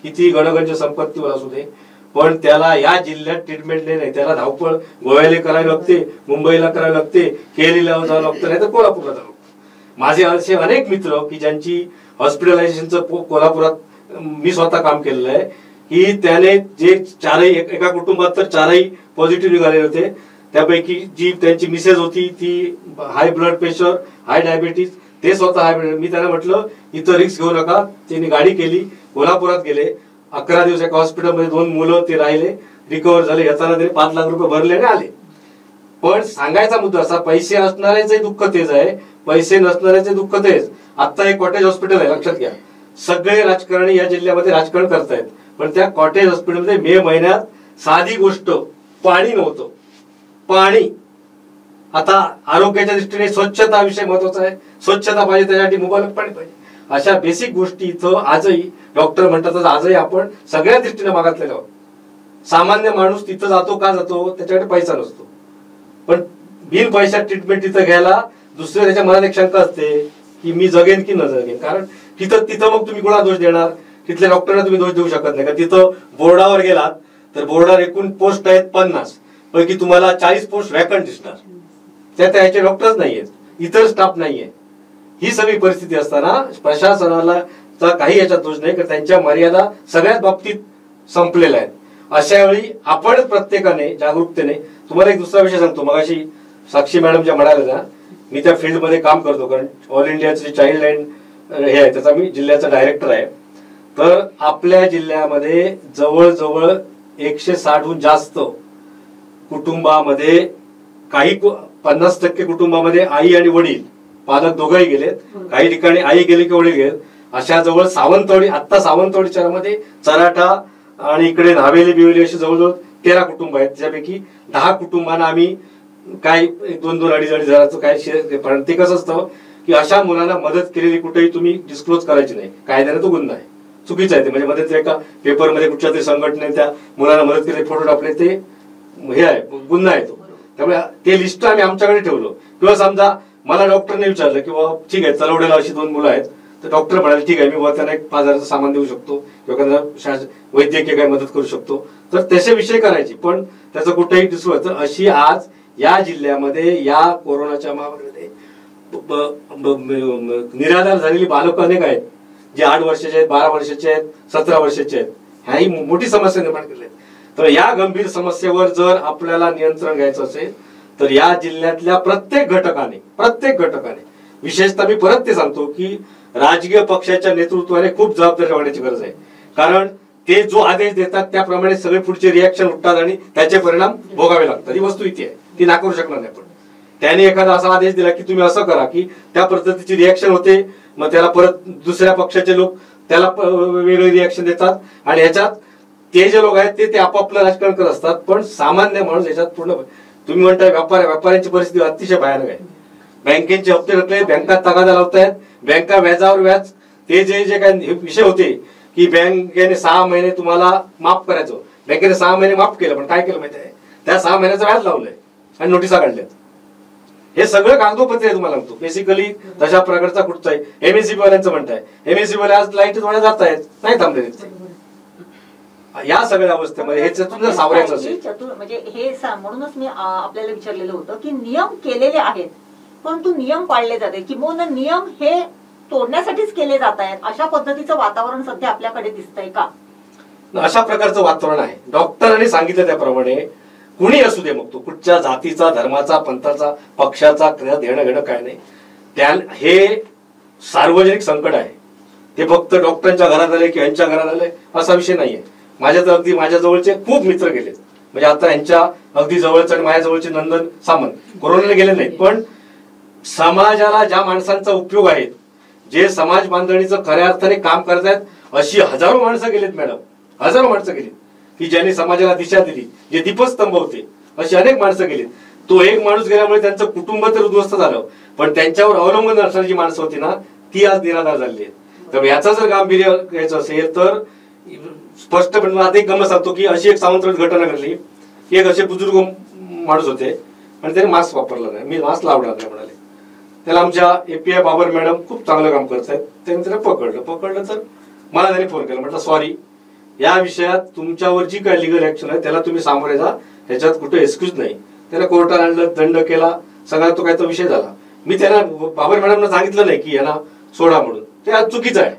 किती गणगंज संपत्तीवर असू दे, पण त्याला या जिल्ह्यात ट्रीटमेंट नाही, त्याला धावपळ गोव्याला करावी लागते, मुंबईला करावी लागते, केरळला जावं लागतं, नाही तर कोल्हापूरला जावं लागतं. माझे असे अनेक मित्र की ज्यांची हॉस्पिटलायझेशनचं कोल्हापुरात मी स्वतः काम केलेलं आहे, की त्याने जे चारही एका कुटुंबात तर 4ही पॉझिटिव्ह निघालेले होते. त्यापैकी जी त्यांची मिसेस होती ती हाय ब्लड प्रेशर, हाय डायबिटीज, ते स्वतः हाय. मी त्यांना म्हटलं इथं रिस्क घेऊ नका. त्यांनी गाडी केली, कोल्हापुरात गेले, 11 दिवस एका हॉस्पिटलमध्ये 2 मुलं ते राहिले, रिकव्हर झाले. येताना त्यांनी 5 लाख रुपये भरले आणि आले. पण सांगायचा मुद्दा असा, पैसे असणाऱ्याचे दुःख तेच आहे, पैसे नसणाऱ्याचे दुःख तेच. आता एक कॉटेज हॉस्पिटल आहे, लक्षात घ्या. सगळे राजकारणी या जिल्ह्यामध्ये राजकारण करतायत, पण त्या कॉटेज हॉस्पिटलमध्ये मे महिन्यात साधी गोष्ट पाणी नव्हतं. पाणी. आता आरोग्याच्या दृष्टीने स्वच्छता विषय महत्वाचा आहे, स्वच्छता पाहिजे, त्यासाठी मुबलक पाणी पाहिजे. अशा बेसिक गोष्टी इथं आजही डॉक्टर म्हणतात, आजही आपण सगळ्या दृष्टीने मागातलेलो आहोत. सामान्य माणूस तिथं जातो का जातो, त्याच्याकडे पैसा नसतो, पण बिन पैशात ट्रीटमेंट तिथं घ्यायला दुसऱ्या त्याच्या मनात एक शंका असते की मी जगेन की न जगेन. कारण तिथं मग तुम्ही कोणाला दोष देणार, तिथल्या डॉक्टरना तुम्ही दोष देऊ शकत नाही. का तिथं बोर्डावर गेलात तर बोर्डावर एकूण पोस्ट आहेत 50 पैकी तुम्हाला 40 पोस्ट व्हॅकंट दिसणार, त्यात ह्याचे डॉक्टर्स नाहीयेत, इतर स्टाफ नाहीये. ही सगळी परिस्थिती असताना प्रशासनाला काही याच्यात दोष नाही, कारण त्यांच्या मर्यादा सगळ्याच बाबतीत संपलेल्या आहेत. अशा वेळी आपण प्रत्येकाने जागरूकतेने, तुम्हाला एक दुसरा विषय सांगतो. मगाशी साक्षी मॅडम ज्या म्हणाल्या ना, मी त्या फील्डमध्ये काम करतो, कारण ऑल इंडियाचे चाइल्ड लाईन हे आहे त्याचा मी जिल्ह्याचा डायरेक्टर आहे. तर आपल्या जिल्ह्यामध्ये जवळजवळ 160हून जास्त कुटुंबामध्ये, काही 50% कुटुंबामध्ये आई आणि वडील पालक दोघंही गेलेत, काही ठिकाणी आई गेली की वडील गेलेत. अशा जवळ सावंतवाडी, आता सावंतवाडी शहरामध्ये चराठा आणि इकडे नावेली बिवेली अशी जवळजवळ 13 कुटुंब आहेत. त्यापैकी 10 कुटुंबांना आम्ही काय 2-2, 2.5 हजाराचं काय शेअर. पण ते कसं असतं की अशा मुलांना मदत केलेली कुठेही तुम्ही डिस्क्लोज करायची नाही, कायद्याने तो गुन्हा आहे, चुकीचं आहे ते. म्हणजे मदत एका पेपरमध्ये कुठच्या तरी संघटनेने त्या मुलांना मदत केली, फोटो टाकले, ते हे आहे, गुन्हा आहे तो. त्यामुळे ते लिस्ट आम्ही आमच्याकडे ठेवलो. किंवा समजा मला डॉक्टरने विचारलं किंवा ठीक आहे चलवडेला अशी 2 मुलं आहेत, तर डॉक्टर म्हणाले ठीक आहे मी त्यांना एक 5,000चं सामान देऊ शकतो किंवा त्यांना वैद्यकीय काही मदत करू शकतो, तर तसे विषय करायची. पण त्याचं कुठेही डिस्क्लोज. तर अशी आज या जिल्ह्यामध्ये या कोरोनाच्या महामारीमध्ये निराधार झालेली बालकं अनेक आहेत, जे 8 वर्षाचे आहेत, 12 वर्षाचे आहेत, 17 वर्षाचे आहेत. ह्याही मोठी समस्या निर्माण केली आहे. तर या गंभीर समस्येवर जर आपल्याला नियंत्रण घ्यायचं असेल तर या जिल्ह्यातल्या प्रत्येक घटकाने विशेषतः मी परत ते सांगतो की राजकीय पक्षाच्या नेतृत्वाने खूप जबाबदारी वाढण्याची गरज आहे. कारण ते जो आदेश देतात त्याप्रमाणे सगळे पुढचे रिॲक्शन उठतात आणि त्याचे परिणाम भोगावे लागतात. ही वस्तू इथे आहे, ती नाकारू शकणार नाही. पण त्याने एखादा असा आदेश दिला की तुम्ही असं करा, की त्या पद्धतीची रिॲक्शन होते, मग त्याला परत दुसऱ्या पक्षाचे लोक त्याला वेगळी रिॲक्शन देतात आणि ह्याच्यात ते जे लोक आहेत ते आपापलं राजकारण करत असतात. पण सामान्य माणूस याच्यात पूर्ण, तुम्ही म्हणताय व्यापाऱ्यांची परिस्थिती अतिशय भयानक आहे. बँकेचे हप्ते रकले, बँका तगादा लावतायत, बँका व्याजावर व्याज. ते जे काही विषय होते की बँकेने 6 महिने तुम्हाला माफ करायचं, बँकेने 6 महिने माफ केलं, पण काय केलं माहिती आहे, त्या 6 महिन्याचं व्याज लावलंय आणि नोटिसा काढल्यात. हे सगळं कागदोपत्री आहे. तुम्हाला सांगतो बेसिकली तशा प्रकारचा कुठचाही एमएससीबी वाल्यांचं म्हणताय, एमएससीबी वाले आज लाईट थोड्या जात आहेत, नाही थांबले. या सगळ्या अवस्थेमध्ये हे चतुर सावरायचं असेल म्हणजे हे म्हणूनच मी आपल्याला विचारलेलं होतं की नियम केलेले आहेत परंतु नियम पाळले जाते किंवा नियम हे तोडण्यासाठीच केले जात आहेत, अशा पद्धतीचं वातावरण सध्या आपल्याकडे दिसतंय का? अशा प्रकारचं वातावरण आहे. डॉक्टरांनी सांगितलं त्याप्रमाणे कुणी असू दे, मग तो कुठच्या जातीचा, धर्माचा, पंथाचा, पक्षाचा देणं घेणं काय नाही, हे सार्वजनिक संकट आहे. ते फक्त डॉक्टरांच्या घरात आले की यांच्या घरात आले असा विषय नाहीये. अगदी माझ्या जवळचे खूप मित्र गेलेत, म्हणजे आता यांच्या अगदी जवळचे आणि माझ्या जवळचे नंदन सामंत कोरोनाने गेले नाहीत, पण समाजाला ज्या माणसांचा उपयोग आहे, जे समाज बांधणीचं खऱ्या अर्थाने काम करतायत, अशी हजारो माणसं गेलीत मॅडम, हजारो माणसं गेलीत की ज्यांनी समाजाला दिशा दिली, जे दीपस्तंभ होते, अशी अनेक माणसं गेलीत. तो एक माणूस गेल्यामुळे त्यांचं कुटुंब तर उद्ध्वस्त झालं, पण त्यांच्यावर अवलंबून असणारी जी माणसं होती ना, ती आज निराधार झालेली आहेत. तर याचा जर गांभीर्य घ्यायचं असेल तर स्पष्टपणे आता एक गमत सांगतो की अशी एक सावंतवाडीत घटना घडली. एक असे बुजुर्ग माणूस होते आणि त्याने मास्क वापरला नाही, मी मास्क लावणार नाही म्हणाले. त्याला आमच्या API बाबर मॅडम खूप चांगलं काम करतायत, त्यांनी त्याला पकडलं तर मला त्यांनी फोन केला, म्हटलं सॉरी, या विषयात तुमच्यावर जी काय लिगल ऍक्शन आहे त्याला तुम्ही सामोरे जा, त्याच्यात कुठे एक्सक्यूज नाही. त्याला कोर्टात आणलं, दंड केला, सगळा तो काय तो विषय झाला. मी त्याला बाबर मॅडमना सांगितलं नाही की यांना सोडा म्हणून, ते आज चुकीचं आहे.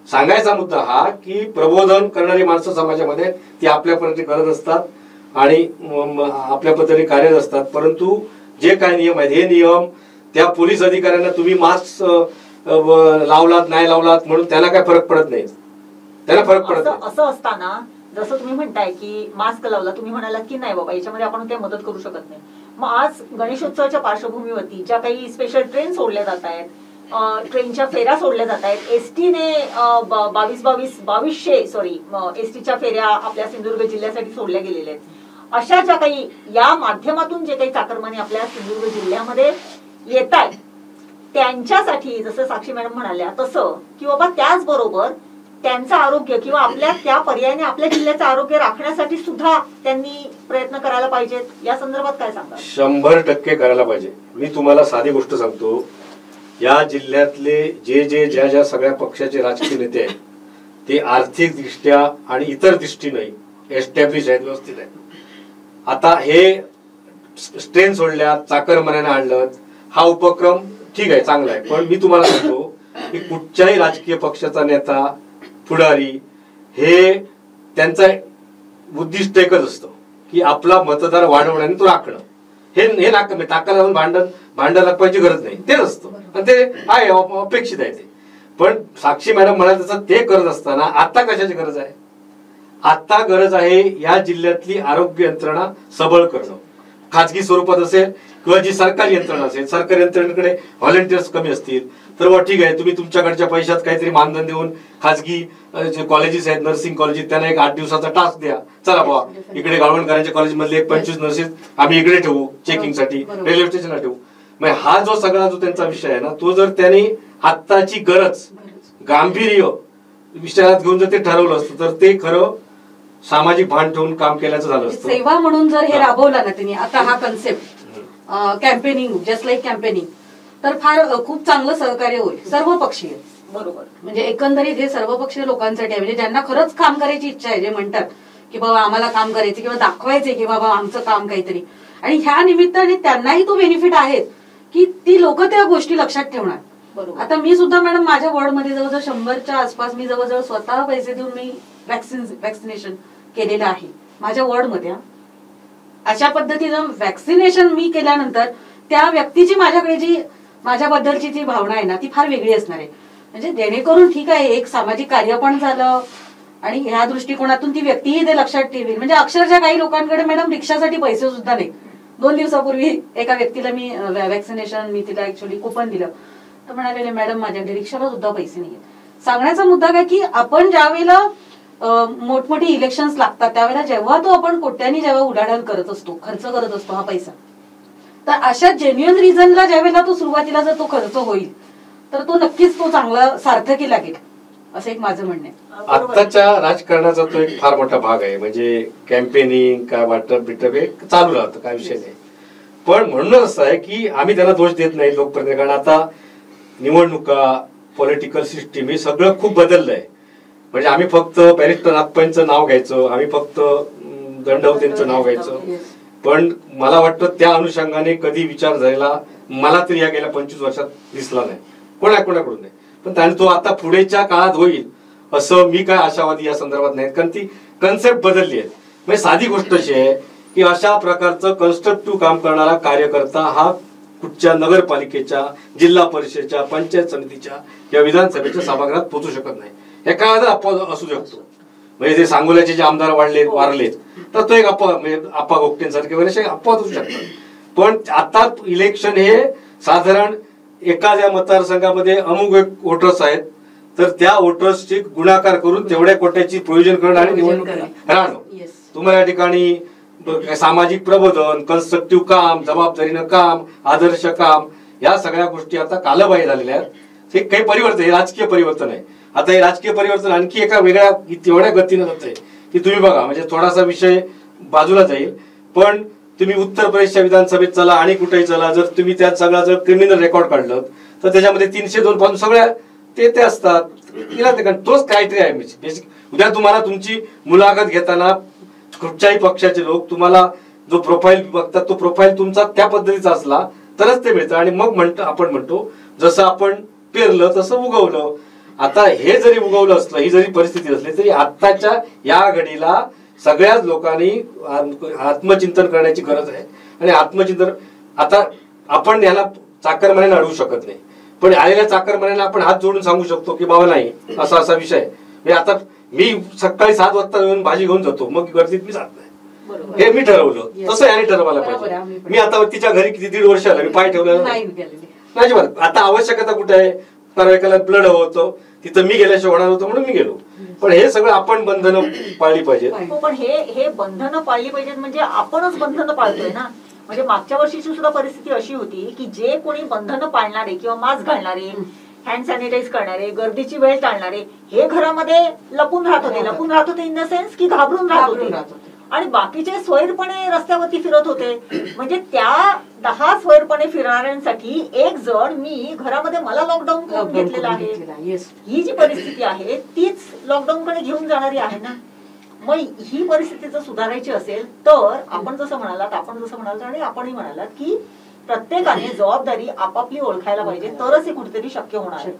सांगायचा मुद्दा हा की प्रबोधन करणारी माणसं समाजामध्ये ती आपल्या पद्धतीने करत असतात आणि आपल्या पद्धतीने कार्यरत असतात, परंतु जे काय नियम आहेत हे नियम त्या पोलीस अधिकाऱ्यांना तुम्ही मास्क लावलात नाही लावलात म्हणून त्यांना काय फरक पडत नाही, त्यांना फरक पडत नाही. असं असताना जसं तुम्ही म्हणताय की मास्क लावला, तुम्ही म्हणालात की नाही बाबा याच्यामध्ये आपण काही मदत करू शकत नाही. मग आज गणेशोत्सवाच्या पार्श्वभूमीवरती ज्या काही स्पेशल ट्रेन सोडल्या जात आहेत, ट्रेनच्या फेऱ्या सोडल्या जात आहेत, एसटीने 2200 एसटीच्या फेऱ्या आपल्या सिंधुदुर्ग जिल्ह्यासाठी सोडल्या गेलेल्या आहेत. अशा ज्या काही या माध्यमातून जे काही चाकरमानी आपल्या सिंधुदुर्ग जिल्ह्यामध्ये येत आहेत त्यांच्यासाठी जसं साक्षी मॅडम म्हणाल्या तसं की बाबा त्याचबरोबर त्यांचं आरोग्य किंवा आपल्या त्या पर्यायाने आपल्या जिल्ह्याचं आरोग्य राखण्यासाठी सुद्धा त्यांनी प्रयत्न करायला पाहिजेत, या संदर्भात काय सांगा? 100% करायला पाहिजे. मी तुम्हाला साधी गोष्ट सांगतो, या जिल्ह्यातले ज्या सगळ्या पक्षाचे राजकीय नेते आहेत ते आर्थिक दृष्ट्या आणि इतर दृष्टीने एस्टॅब्लिश आहेत, व्यवस्थित आहेत. आता हे ट्रेन सोडल्या, चाकरमान्याने आणलं, हा उपक्रम ठीक आहे, चांगला आहे, पण मी तुम्हाला सांगतो की कुठच्याही राजकीय पक्षाचा नेता, पुढारी हे त्यांचा उद्दिष्ट एकच असतं की आपला मतदार वाढवणं आणि तो राखणं. हे नाका लावून भांडण लागवायची गरज नाही, तेच असतं आणि ते आहे अपेक्षित आहे ते. पण साक्षी मॅडम म्हणाल तसं ते करत असताना आता कशाची गरज आहे? आता गरज आहे या जिल्ह्यातली आरोग्य यंत्रणा सबळ करणं, खाजगी स्वरूपात असेल किंवा जी सरकारी यंत्रणा असेल. सरकारी यंत्रणेकडे व्हॉलंटियर्स कमी असतील तर वा ठीक आहे, तुम्ही तुमच्याकडच्या पैशात काहीतरी मानधन देऊन खाजगी जे कॉलेजेस आहेत, नर्सिंग कॉलेजेस, त्यांना एक 8 दिवसाचा टास्क द्या, चला बाबा इकडे गाळवणकरांच्या कॉलेज मधले 25 नर्सेस आम्ही इकडे ठेवू चेकिंगसाठी, रेल्वे स्टेशनला ठेवू. मग हा जो सगळा जो त्यांचा विषय आहे ना, तो जर त्यांनी आत्ताची गरज गांभीर्य विषयात घेऊन जर ते ठरवलं असतं तर ते खरं सामाजिक भान ठेवून काम केल्याचं झालं असतं. सेवा म्हणून जर हे राबवलं ना त्यांनी आता हा concept campaigning, just like campaigning, तर फार खूप चांगलं सहकार्य होईल सर्वपक्षीय. बरोबर, म्हणजे एकंदरीत हे सर्वपक्षीय लोकांसाठी आहे, म्हणजे ज्यांना खरंच काम करायची इच्छा आहे, जे म्हणतात की बाबा आम्हाला काम करायचे किंवा दाखवायचे की बाबा आमचं काम काहीतरी, आणि ह्या निमित्ताने त्यांनाही तो बेनिफिट आहे की ती लोक त्या गोष्टी लक्षात ठेवणार. बरोबर. आता मी सुद्धा मॅडम माझ्या वॉर्डमध्ये जवळजवळ 100च्या आसपास मी जवळजवळ स्वतः पैसे देऊन मी वॅक्सिनेशन केलेलं आहे माझ्या वॉर्डमध्ये. अशा पद्धतीनं वॅक्सिनेशन मी केल्यानंतर त्या व्यक्तीची माझ्याकडे जी माझ्याबद्दलची जी भावना आहे ना ती फार वेगळी असणार आहे. म्हणजे जेणेकरून ठीक आहे एक सामाजिक कार्य पण झालं आणि ह्या दृष्टिकोनातून ती व्यक्तीही ते लक्षात ठेवेल. म्हणजे अक्षरशः काही लोकांकडे मॅडम रिक्षासाठी पैसे सुद्धा नाही. 2 दिवसापूर्वी एका व्यक्तीला मी वॅक्सिनेशन मी तिला ऍक्च्युअली कुपन दिलं तर म्हणाले मॅडम माझ्याकडे रिक्षाला सुद्धा पैसे नाही. सांगण्याचा मुद्दा काय की आपण ज्यावेळेला मोठमोठी इलेक्शन्स लागतात त्यावेळेला जेव्हा तो आपण कोट्यानी जेव्हा उलाढाल करत असतो, खर्च करत असतो हा पैसा, तर अशा जेन्युअन रिझनला ज्यावेळेला तो सुरुवातीला जर तो खर्च होईल तर तो नक्कीच तो चांगला सार्थकी लागेल असं एक माझं म्हणणं आहे. आत्ताच्या राजकारणाचा तो एक फार मोठा भाग आहे. म्हणजे कॅम्पेनिंग काय वाटप बिटप हे चालू राहतं, काय विषय नाही. पण म्हणूनच असं आहे की आम्ही त्यांना दोष देत नाही लोकप्रतिनिधी, कारण आता निवडणुका, पॉलिटिकल सिस्टीम हे सगळं खूप बदललंय. म्हणजे आम्ही फक्त बॅरिस्टर नागपांचं नाव घ्यायचो, आम्ही फक्त दंडवतेंचं नाव घ्यायचो. पण मला वाटतं त्या अनुषंगाने कधी विचार झालेला मला तरी या गेल्या 25 वर्षात दिसला नाही, कोणाकडून नाही. पण त्याने तो आता पुढेच्या काळात होईल असं मी काय आशावादी या संदर्भात नाही, कारण ती कन्सेप्ट बदलली आहे. म्हणजे साधी गोष्ट अशी आहे की अशा प्रकारचं कन्स्ट्रक्टिव्ह काम करणारा कार्यकर्ता हा कुठच्या नगरपालिकेच्या, जिल्हा परिषदेच्या, पंचायत समितीच्या या विधानसभेच्या सभागृहात पोहोचू शकत नाही. हे काय अपवाद असू शकतो. म्हणजे ते सांगोल्याचे जे आमदार वारलेत तर तो एक अपवाद, म्हणजे आप्पा गोपटेंसारखे वगैरे अपवाद होऊ शकतात. पण आता इलेक्शन हे साधारण एखाद्या मतदारसंघामध्ये अमुक वोटर्स आहेत, तर त्या वोटर्सची गुणाकार करून तेवढ्या कोट्याची प्रयोजन करणं आणि निवडणूक राहणं. तुम्हाला या ठिकाणी सामाजिक प्रबोधन, कन्स्ट्रक्टिव्ह काम, जबाबदारीनं काम, आदर्श काम, या सगळ्या गोष्टी आता कालबाह्य झालेल्या आहेत. हे काही परिवर्तन, हे राजकीय परिवर्तन आहे. आता हे राजकीय परिवर्तन आणखी एका वेगळ्या तेवढ्या गतीनं होत आहे की तुम्ही बघा, म्हणजे थोडासा विषय बाजूला जाईल, पण तुम्ही उत्तर प्रदेशच्या विधानसभेत चला आणि कुठेही चला, जर तुम्ही त्यात सगळा जर क्रिमिनल रेकॉर्ड काढलं तर त्याच्यामध्ये 302 पासून सगळ्या ते असतात. तोच काहीतरी आहे. बेसिक उद्या तुम्हाला तुमची मुलाखत घेताना कुठच्याही पक्षाचे लोक तुम्हाला जो प्रोफाईल बघतात तो प्रोफाईल तुमचा त्या पद्धतीचा असला तरच ते मिळतं. आणि मग आपण म्हणतो जसं आपण पेरलं तसं उगवलं. आता हे जरी उगवलं असलं, ही जरी परिस्थिती असली तरी आत्ताच्या या घडीला सगळ्याच लोकांनी आत्मचिंतन करण्याची गरज आहे. आणि आत्मचिंतन आता आपण याला चाकरमान्याने अडवू शकत नाही, पण आलेल्या चाकरमान्याला आपण हात जोडून सांगू शकतो की बाबा नाही, असा विषय. आता मी सकाळी 7 वाजता येऊन भाजी घेऊन जातो, मग गर्दीत मी जात नाही, हे मी ठरवलं. तसं याने ठरवायला पाहिजे. मी आता तिच्या घरी किती 1.5 वर्ष आलं, मी पाय ठेवलेला नाही. आता आवश्यकता कुठे आहे, एकाला ब्लड हवं होतं, तिथं मी गेल्याशिवाय होणार होतं म्हणून मी गेलो. पण हे सगळं आपण बंधनं पाळली पाहिजे. पण हे बंधनं पाळली पाहिजेत म्हणजे आपणच बंधनं पाळतोय ना. म्हणजे मागच्या वर्षीची सुद्धा परिस्थिती अशी होती की जे कोणी बंधनं पाळणारे किंवा मास्क घालणारे, हँड सॅनिटाईज करणारे, गर्दीची वेळ टाळणारे, हे घरामध्ये लपून राहत होते इन द सेन्स की घाबरून राहत होते. आणि बाकीचे स्वैरपणे रस्त्यावरती फिरत होते. म्हणजे त्या 10 स्वैरपणे फिरणाऱ्यांसाठी एक जण मी घरामध्ये मला लॉकडाऊन करून घेतलेला आहे. ही जी परिस्थिती आहे तीच लॉकडाऊन कडे घेऊन जाणारी आहे ना. मग ही परिस्थिती जर सुधारायची असेल तर आपण जसं म्हणालात आणि आपणही म्हणालात की प्रत्येकाने जबाबदारी आपापली ओळखायला पाहिजे, तरच हे कुठेतरी शक्य होणार आहे.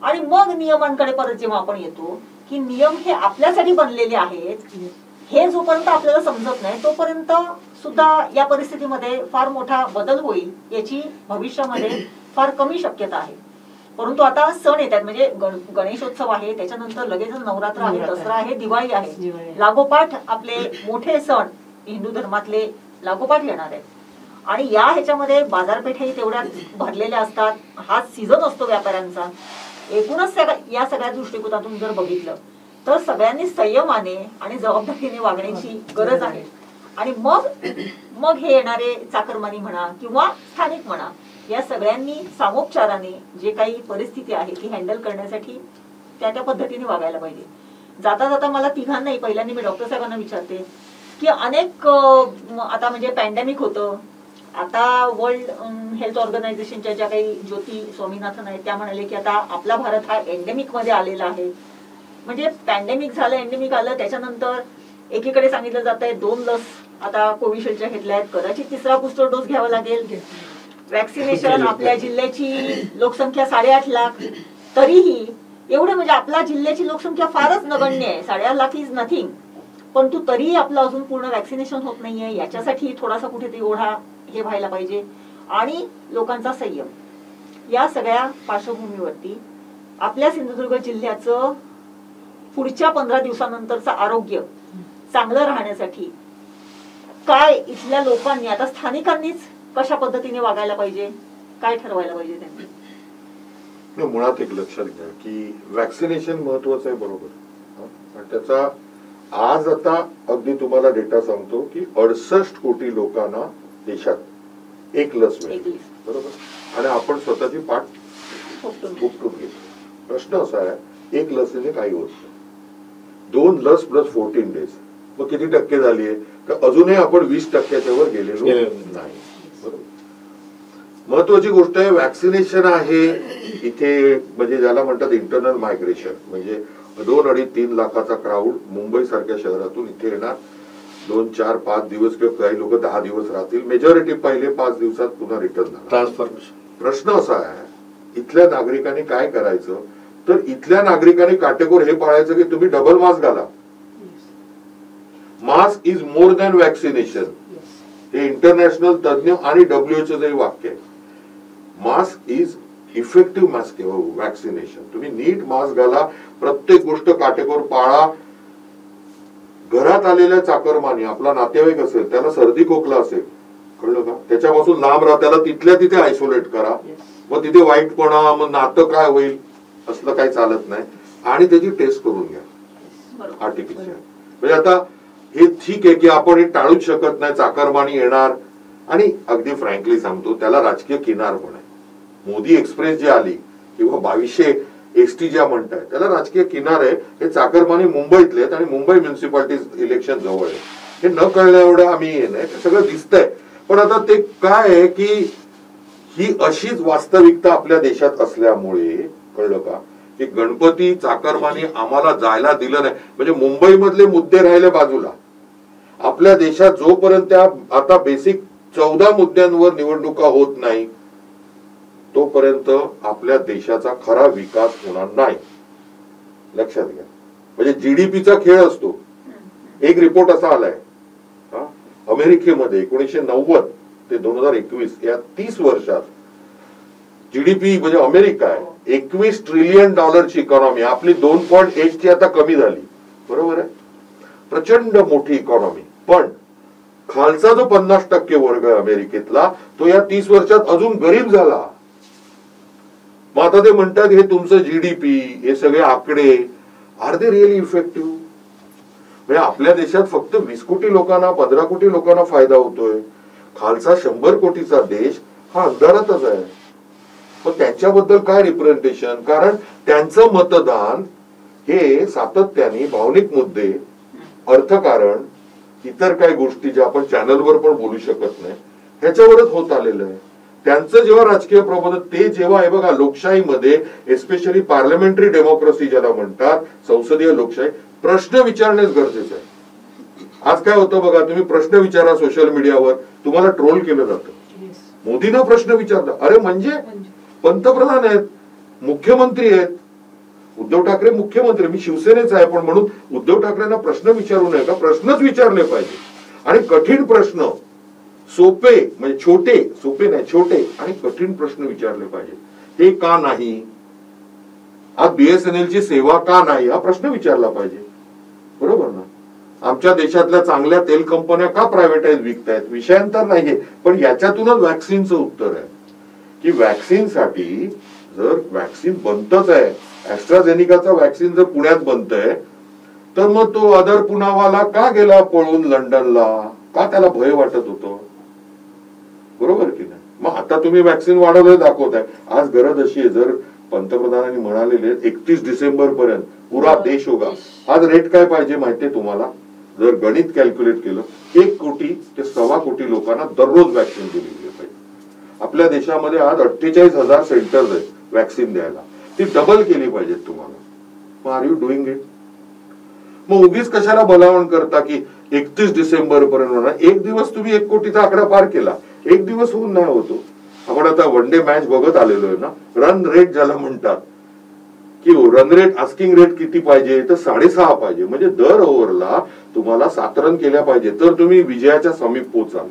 आणि मग नियमांकडे परत जेव्हा आपण येतो की नियम हे आपल्यासाठी बनलेले आहेत, हे जोपर्यंत आपल्याला समजत नाही तोपर्यंत सुद्धा या परिस्थितीमध्ये फार मोठा बदल होईल याची भविष्यामध्ये फार कमी शक्यता आहे. परंतु आता सण येतात, म्हणजे गणेशोत्सव आहे, त्याच्यानंतर लगेच नवरात्र आहे, दसरा आहे, दिवाळी आहे, लागोपाठ आपले मोठे सण हिंदू धर्मातले लागोपाठ येणार आहेत. आणि या ह्याच्यामध्ये बाजारपेठेही तेवढ्या भरलेल्या असतात, हा सीझन असतो व्यापाऱ्यांचा. एकूणच या सगळ्या दृष्टिकोनातून जर बघितलं तर सगळ्यांनी संयमाने आणि जबाबदारीने वागण्याची गरज आहे. आणि मग हे येणारे चाकरमानी म्हणा किंवा स्थानिक म्हणा, या सगळ्यांनी सामोपचाराने जे काही परिस्थिती आहे ती हँडल करण्यासाठी त्या पद्धतीने वागायला पाहिजे. जाता जाता मला तिघांनाही, पहिल्यांदा मी डॉक्टर साहेबांना विचारते की अनेक आता म्हणजे पॅन्डेमिक होतं, आता वर्ल्ड हेल्थ ऑर्गनायझेशनच्या ज्या काही ज्योती स्वामीनाथन आहेत त्या म्हणाले की आता आपला भारत हा एंडेमिक मध्ये आलेला आहे. म्हणजे पॅन्डेमिक झालं, एंडेमिक आलं, त्याच्यानंतर एकीकडे सांगितलं जात आहे 2 लस आता कोविशिल्डच्या घेतल्या आहेत, कदाचित 3रा बूस्टर डोस घ्यावा लागेल. वॅक्सिनेशन, आपल्या जिल्ह्याची लोकसंख्या 8.5 लाख, तरीही एवढे म्हणजे आपल्या जिल्ह्याची लोकसंख्या फारच नगण्य आहे, 8.5 लाख इज नथिंग. परंतु तरीही आपलं अजून पूर्ण वॅक्सिनेशन होत नाहीये. याच्यासाठी थोडासा कुठेतरी ओढा हे व्हायला पाहिजे. आणि लोकांचा संयम, या सगळ्या पार्श्वभूमीवरती आपल्या सिंधुदुर्ग जिल्ह्याचं पुढच्या 15 दिवसानंतरचं आरोग्य चांगलं राहण्यासाठी काय इथल्या लोकांनी, आता स्थानिकांनीच कशा पद्धतीने वागायला पाहिजे, काय ठरवायला पाहिजे त्यांनी? मुळात एक लक्षात घ्या की वॅक्सिनेशन महत्वाचं आहे, बरोबर. त्याचा आज आता अगदी तुम्हाला डेटा सांगतो की 68 कोटी लोकांना देशात 1 लस मिळेल, बरोबर. आणि आपण स्वतःची पाठ उपटून घेतो. प्रश्न असा आहे, 1 लसीने काही होत नाही, 2 लस प्लस 14 डेज, मग किती टक्के झाली आहे? तर अजूनही आपण 20% वर गेलेलो नाही, बरोबर. महत्वाची गोष्ट आहे वॅक्सिनेशन आहे इथे, म्हणजे ज्याला म्हणतात इंटरनल मायग्रेशन, म्हणजे 2-2.5-3 लाखाचा क्राऊड मुंबई सारख्या शहरातून इथे येणार. 2, 4, 5 दिवस किंवा काही लोक 10 दिवस राहतील. मेजॉरिटी पहिले 5 दिवसात पुन्हा रिटर्न झाला. ट्रान्सफॉर्मेशन. प्रश्न असा आहे, इथल्या नागरिकांनी काय करायचं, तर इथल्या नागरिकांनी काटेकोर हे पाळायचं की तुम्ही डबल मास्क घाला. Mask is more than vaccination. हे इंटरनॅशनल तज्ञ आणि WHO जे वाक्य आहे. Mask is effective mask vaccination. तुम्ही नीट मास्क घाला, प्रत्येक गोष्ट काटेकोर पाळा. घरात आलेल्या चाकरमानी, आपला नातेवाईक असेल, त्याला सर्दी खोकला असेल, कळलं का, त्याच्यापासून लांब राहा, त्याला तिथल्या तिथे आयसोलेट करा. मग तिथे वाईटपणा, मग नातं काय होईल, असलं काही चालत नाही. आणि त्याची टेस्ट करून घ्या आर्टिफिशियल. म्हणजे आता हे ठीक आहे की आपण हे टाळूच शकत नाही, चाकरमानी येणार. आणि अगदी फ्रँकली सांगतो, त्याला राजकीय किनार पण आहे. मोदी एक्सप्रेस जी आली किंवा 2200 ST ज्या म्हणताय, त्याला राजकीय किनार आहे. हे चाकरमानी मुंबईतले आहेत आणि मुंबई म्युन्सिपालिटी इलेक्शन जवळ आहे. हे न कळल्या एवढं आम्ही हे नाही, सगळं दिसतंय. पण आता ते काय आहे की ही अशीच वास्तविकता आपल्या देशात असल्यामुळे, कळलं का, की गणपती चाकरमानी आम्हाला जायला दिलं नाही. म्हणजे मुंबई मधले मुद्दे राहिले बाजूला, आपल्या देशात जोपर्यंत आता बेसिक 14 मुद्द्यांवर निवडणुका होत नाही तोपर्यंत आपल्या देशाचा खरा विकास होणार नाही. लक्षात घ्या. म्हणजे GDPचा खेळ असतो. एक रिपोर्ट असा आलाय, अमेरिकेमध्ये 1990 ते 2021 या 30 वर्षात GDP म्हणजे अमेरिका आहे 21 ट्रिलियन डॉलरची इकॉनॉमी. आपली 2.8 ची आता कमी झाली. बरोबर आहे, प्रचंड मोठी इकॉनॉमी. पण खालचा जो 50% वर्ग आहे अमेरिकेतला, तो या 30 वर्षात अजून गरीब झाला. मग आता ते म्हणतात हे तुमचं GDP, हे सगळे आकडे, आर दे रिअली इफेक्टिव्ह? म्हणजे आपल्या देशात फक्त 20 कोटी लोकांना, 15 कोटी लोकांना फायदा होतोय. खालचा 100 कोटीचा देश हा अंधारातच आहे. पण त्याच्याबद्दल काय रिप्रेझेंटेशन? कारण त्यांचं मतदान हे सातत्याने भावनिक मुद्दे, अर्थकारण, इतर काही गोष्टी ज्या आपण चॅनलवर पण बोलू शकत नाही, ह्याच्यावरच होत आलेलं आहे. त्यांचं जेव्हा राजकीय प्रबोधन, ते जेव्हा आहे बघा, लोकशाहीमध्ये एस्पेशली पार्लमेंटरी डेमोक्रेसी ज्याला म्हणतात, संसदीय लोकशाही, प्रश्न विचारणेच गरजेचं आहे. आज काय होतं बघा, तुम्ही प्रश्न विचारा सोशल मीडियावर, तुम्हाला ट्रोल केलं जातं. मोदींना प्रश्न विचारता, अरे म्हणजे पंतप्रधान आहेत, मुख्यमंत्री आहेत. उद्धव ठाकरे मुख्यमंत्री, मी शिवसेनेचा आहे, पण म्हणून उद्धव ठाकरेंना प्रश्न विचारू नये का? प्रश्नच विचारले पाहिजे. आणि कठीण प्रश्न, सोपे म्हणजे छोटे, सोपे नाही छोटे आणि कठीण प्रश्न विचारले पाहिजे. हे का नाही? आज BSNL ची सेवा का नाही, हा प्रश्न विचारला पाहिजे. बरोबर ना? आमच्या देशातल्या चांगल्या तेल कंपन्या का प्रायव्हेटाईज विकतायत? विषयांतर नाहीये, पण याच्यातूनच वॅक्सिनचं उत्तर आहे की वॅक्सिनसाठी जर वॅक्सिन बनतच आहे, ऍस्ट्राझेनिकाचा वॅक्सिन जर पुण्यात बनतंय, तर मग तो अदर पुनावाला का गेला पळून लंडनला? का त्याला भय वाटत होतं? बरोबर की नाही? मग आता तुम्ही वॅक्सिन वाढवलं दाखवताय. आज गरज अशी आहे, जर पंतप्रधानांनी म्हणालेले 31 डिसेंबर पर्यंत पुरा देश होगा. आज रेट काय पाहिजे माहितीये तुम्हाला? जर गणित कॅल्क्युलेट केलं, 1 कोटी ते 1.25 कोटी लोकांना दररोज वॅक्सिन दिली पाहिजे. आपल्या देशामध्ये आज 48,000 सेंटर्स आहेत वॅक्सिन द्यायला. ती डबल केली पाहिजे तुम्हाला. मग आर यू डुईंग इट? मग उगीच कशाला भलावण करता की 31 डिसेंबर पर्यंत होणार? एक दिवस तुम्ही 1 कोटीचा आकडा पार केला, एक दिवस होऊन नाही होतो. आपण आता वन डे मॅच बघत आलेलो आहे ना, रन रेट ज्याला म्हणतात, की रन रेट, आस्किंग रेट किती पाहिजे? तर 6.5 पाहिजे. म्हणजे दर ओव्हरला तुम्हाला 7 रन केल्या पाहिजे, तर तुम्ही विजयाच्या समीप पोहोचाल.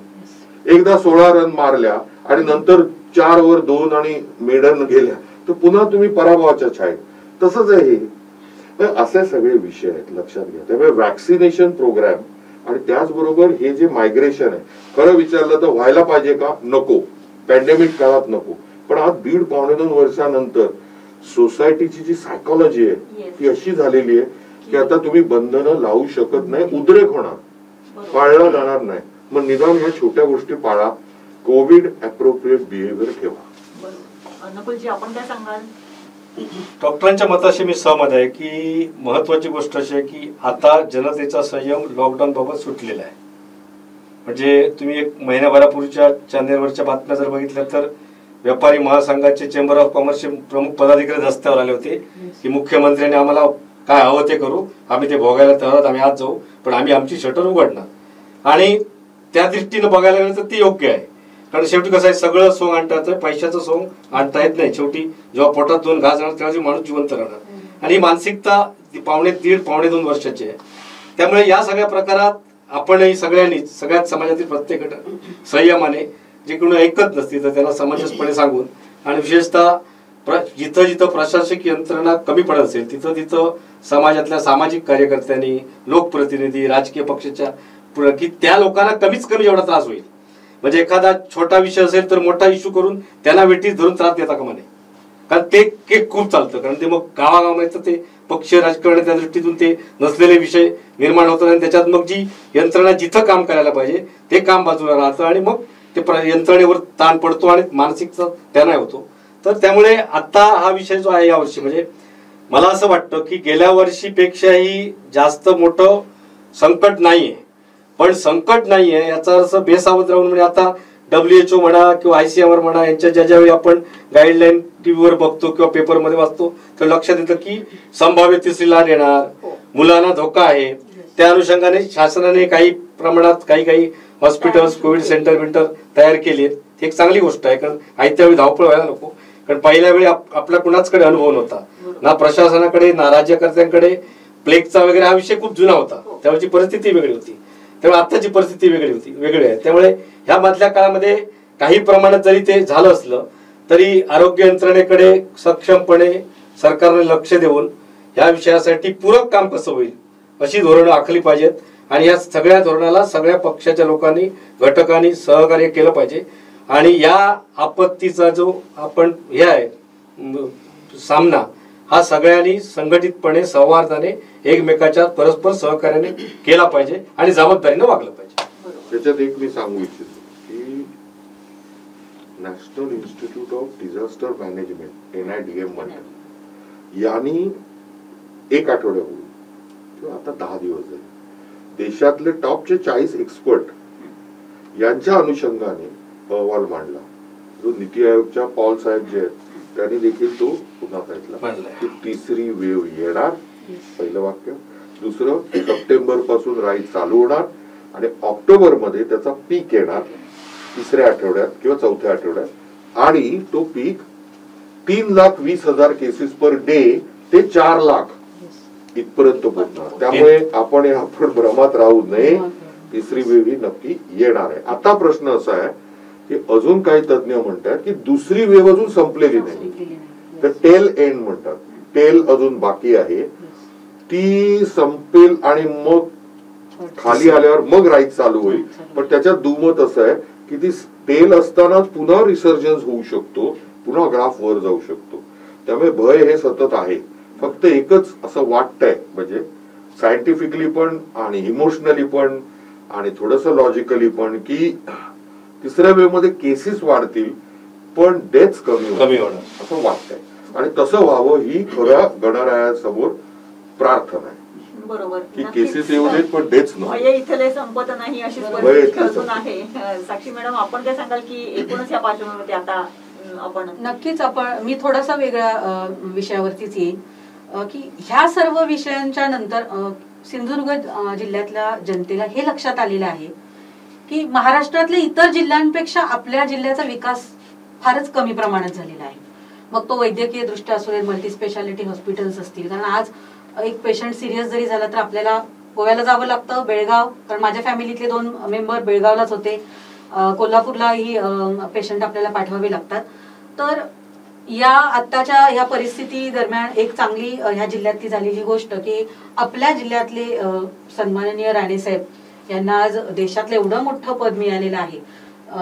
एकदा 16 रन मारल्या आणि नंतर 4 ओव्हर 2 आणि मेडन गेल्या, तर पुन्हा तुम्ही पराभवाच्या छायेत. तसंच आहे हे. असे सगळे विषय आहेत, लक्षात घ्या. त्यामुळे वॅक्सिनेशन प्रोग्राम आणि त्याचबरोबर हे जे मायग्रेशन आहे, खरं विचारलं तर व्हायला पाहिजे का? नको. पॅन्डेमिक काळात नको. पण आज 1.5-2 वर्षानंतर सोसायटीची जी सायकोलॉजी आहे ती अशी झालेली आहे की आता तुम्ही बंधनं लावू शकत नाही, उद्रेक होणार, पाळला जाणार नाही. मग निदान ह्या छोट्या गोष्टी पाळा, कोविड अप्रोप्रिएट बिहेवियर ठेवा. नकुलजी, आपण काय सांगाल? डॉक्टरांच्या मताशी मी सहमत आहे की महत्वाची गोष्ट अशी आहे की आता जनतेचा संयम लॉकडाऊन बाबत सुटलेला आहे. म्हणजे तुम्ही 1 महिन्याभरापूर्वीच्या चॅनेलवरच्या बातम्या जर बघितल्या तर व्यापारी महासंघाचे चेंबर ऑफ कॉमर्सचे प्रमुख पदाधिकारी रस्त्यावर आले होते की मुख्यमंत्र्यांनी आम्हाला काय हवं ते करू, आम्ही ते भोगायला तयार आहोत, आम्ही आज जाऊ, पण आम्ही आमची शटर उघडणार. आणि त्या दृष्टीनं बघायला गेलं तर ते योग्य आहे. कारण शेवटी कसं आहे, सगळं सोंग आणता येतं, पैशाचं सोंग आणता येत नाही. शेवटी जेव्हा पोटात 2 घास जाणार तेव्हा माणूस जिवंत राहणार. आणि ही मानसिकता पावणे 2 वर्षाची आहे. त्यामुळे या सगळ्या प्रकारात आपणही सगळ्यांनीच, सगळ्यात समाजातील प्रत्येक संयमाने, जे कोणी ऐकत नसतील तर त्यांना समंजसपणे सांगून, आणि विशेषतः जिथं जिथं प्रशासकीय यंत्रणा कमी पडत असेल तिथं तिथं समाजातल्या सामाजिक कार्यकर्त्यांनी, लोकप्रतिनिधी, राजकीय पक्षाच्या की त्या लोकांना कमीच कमी जेवढा त्रास होईल, म्हणजे एखादा छोटा विषय असेल तर मोठा इश्यू करून त्यांना वेटीस धरून त्रास देता कामा नये. कारण ते खूप चालतं. कारण ते मग गावागावामध्ये ते पक्ष राजकारण त्या दृष्टीतून ते नसलेले विषय निर्माण होतात आणि त्याच्यात मग जी यंत्रणा जिथं काम करायला पाहिजे ते काम बाजूला राहतं आणि मग ते यंत्रणेवर ताण पडतो आणि मानसिकता त्यांना होतो. तर त्यामुळे आता हा विषय जो आहे यावर्षी, म्हणजे मला असं वाटतं की गेल्या वर्षीपेक्षाही जास्त मोठं संकट नाहीये. पण संकट नाहीये याचा अर्थ बेसावध राहून, म्हणजे आता WHO म्हणा किंवा ICMR म्हणा यांच्या ज्यावेळी आपण गाईडलाईन टीव्हीवर बघतो किंवा पेपरमध्ये वाचतो तर लक्षात येतं की संभाव्य तिसरी लाट येणार, मुलांना धोका आहे. त्या अनुषंगाने शासनाने काही प्रमाणात काही हॉस्पिटल्स, कोविड सेंटर तयार केले. ती एक चांगली गोष्ट आहे. कारण आयत्या वेळी धावपळ व्हायला नको. कारण पहिल्या वेळी आपला कुणाचकडे अनुभव नव्हता, ना प्रशासनाकडे ना राज्यकर्त्यांकडे. प्लेगचा वगैरे हा विषय खूप जुना होता, त्यावेळची परिस्थिती वेगळी होती. त्यामुळे आताची परिस्थिती वेगळी आहे. त्यामुळे ह्या मधल्या काळामध्ये काही प्रमाणात जरी ते झालं असलं तरी आरोग्य यंत्रणेकडे सक्षमपणे सरकारने लक्ष देऊन या विषयासाठी पूरक काम कसं होईल अशी धोरणं आखली पाहिजेत. आणि या सगळ्या धोरणाला सगळ्या पक्षाच्या लोकांनी, घटकांनी सहकार्य केलं पाहिजे. आणि या आपत्तीचा जो आपण हे आहे सामना, हा सगळ्यांनी संघटितपणे, सौहार्दाने, एकमेकाच्या परस्पर सहकार्याने केला पाहिजे आणि जबाबदारीने वागलं पाहिजे. त्याच्यात एक मी सांगू इच्छितो की national institute of disaster management NIDM म्हणतात, यांनी 1 आठवड्यापूर्वी किंवा आता 10 दिवस झाले देशातले टॉपचे 40 एक्सपर्ट यांच्या अनुषंगाने अहवाल मांडला, जो नीती आयोगच्या पॉल साहेब जे आहेत त्यांनी देखील तो पुन्हा सांगितला की तिसरी वेव्ह येणार. पहिलं वाक्य. दुसरं, सप्टेंबर पासून राईड चालू होणार आणि ऑक्टोबर मध्ये त्याचा पीक येणार, 3ऱ्या आठवड्यात किंवा 4थ्या आठवड्यात. आणि तो पीक 3,20,000 केसेस पर डे ते 4 लाख इथपर्यंत पोहोचणार. त्यामुळे आपण भ्रमात राहू नये. तिसरी वेव्ह ही नक्की येणार आहे. आता प्रश्न असा आहे की अजून काही तज्ञ म्हणतात की दुसरी वेव्ह अजून संपलेली नाही, तर टेल एंड म्हणतात, टेल अजून बाकी आहे, ती संपेल आणि मग खाली आल्यावर मग राईड चालू होईल. पण त्याच्यात दुमत असं आहे की ती टेल असतानाच पुन्हा रिसर्जन्स होऊ शकतो, पुन्हा ग्राफ वर जाऊ शकतो. त्यामुळे भय हे सतत आहे. फक्त एकच असं वाटतंय, म्हणजे सायंटिफिकली पण आणि इमोशनली पण आणि थोडस लॉजिकली पण, की तिसऱ्या वेव्ह मध्ये केसेस वाढतील पण डेथ्स कमी होणार असं वाटतंय. आणि तसं व्हावं ही खऱ्या गणरायासमोर प्रार्थना आहे. बरोबर की केसेस येऊ देत पण डेथ्स नाही, इथले संपत नाही अशीच परिस्थिती अजून आहे. साक्षी मॅडम, आपण काय सांगाल की एकूणच या पार्श्वभूमीवरती आता आपण नक्कीच मी थोडासा वेगळ्या विषयावरतीच येईन की ह्या सर्व विषयांच्या नंतर सिंधुदुर्ग जिल्ह्यातल्या जनतेला हे लक्षात आलेलं आहे की महाराष्ट्रातल्या इतर जिल्ह्यांपेक्षा आपल्या जिल्ह्याचा विकास फारच कमी प्रमाणात झालेला आहे. मग तो वैद्यकीय दृष्ट्या असू दे, मल्टीस्पेशालिटी हॉस्पिटल्स असतील. कारण आज एक पेशंट सिरियस जरी झाला तर आपल्याला गोव्याला जावं लागतं, बेळगाव, कारण माझ्या फॅमिलीतले 2 मेंबर बेळगावलाच होते, कोल्हापूरलाही पेशंट आपल्याला पाठवावे लागतात. तर या आत्ताच्या ह्या परिस्थिती दरम्यान एक चांगली ह्या जिल्ह्यातली झालेली गोष्ट की आपल्या जिल्ह्यातले सन्माननीय राणेसाहेब यांना आज देशातलं एवढं मोठं पद मिळालेलं आहे.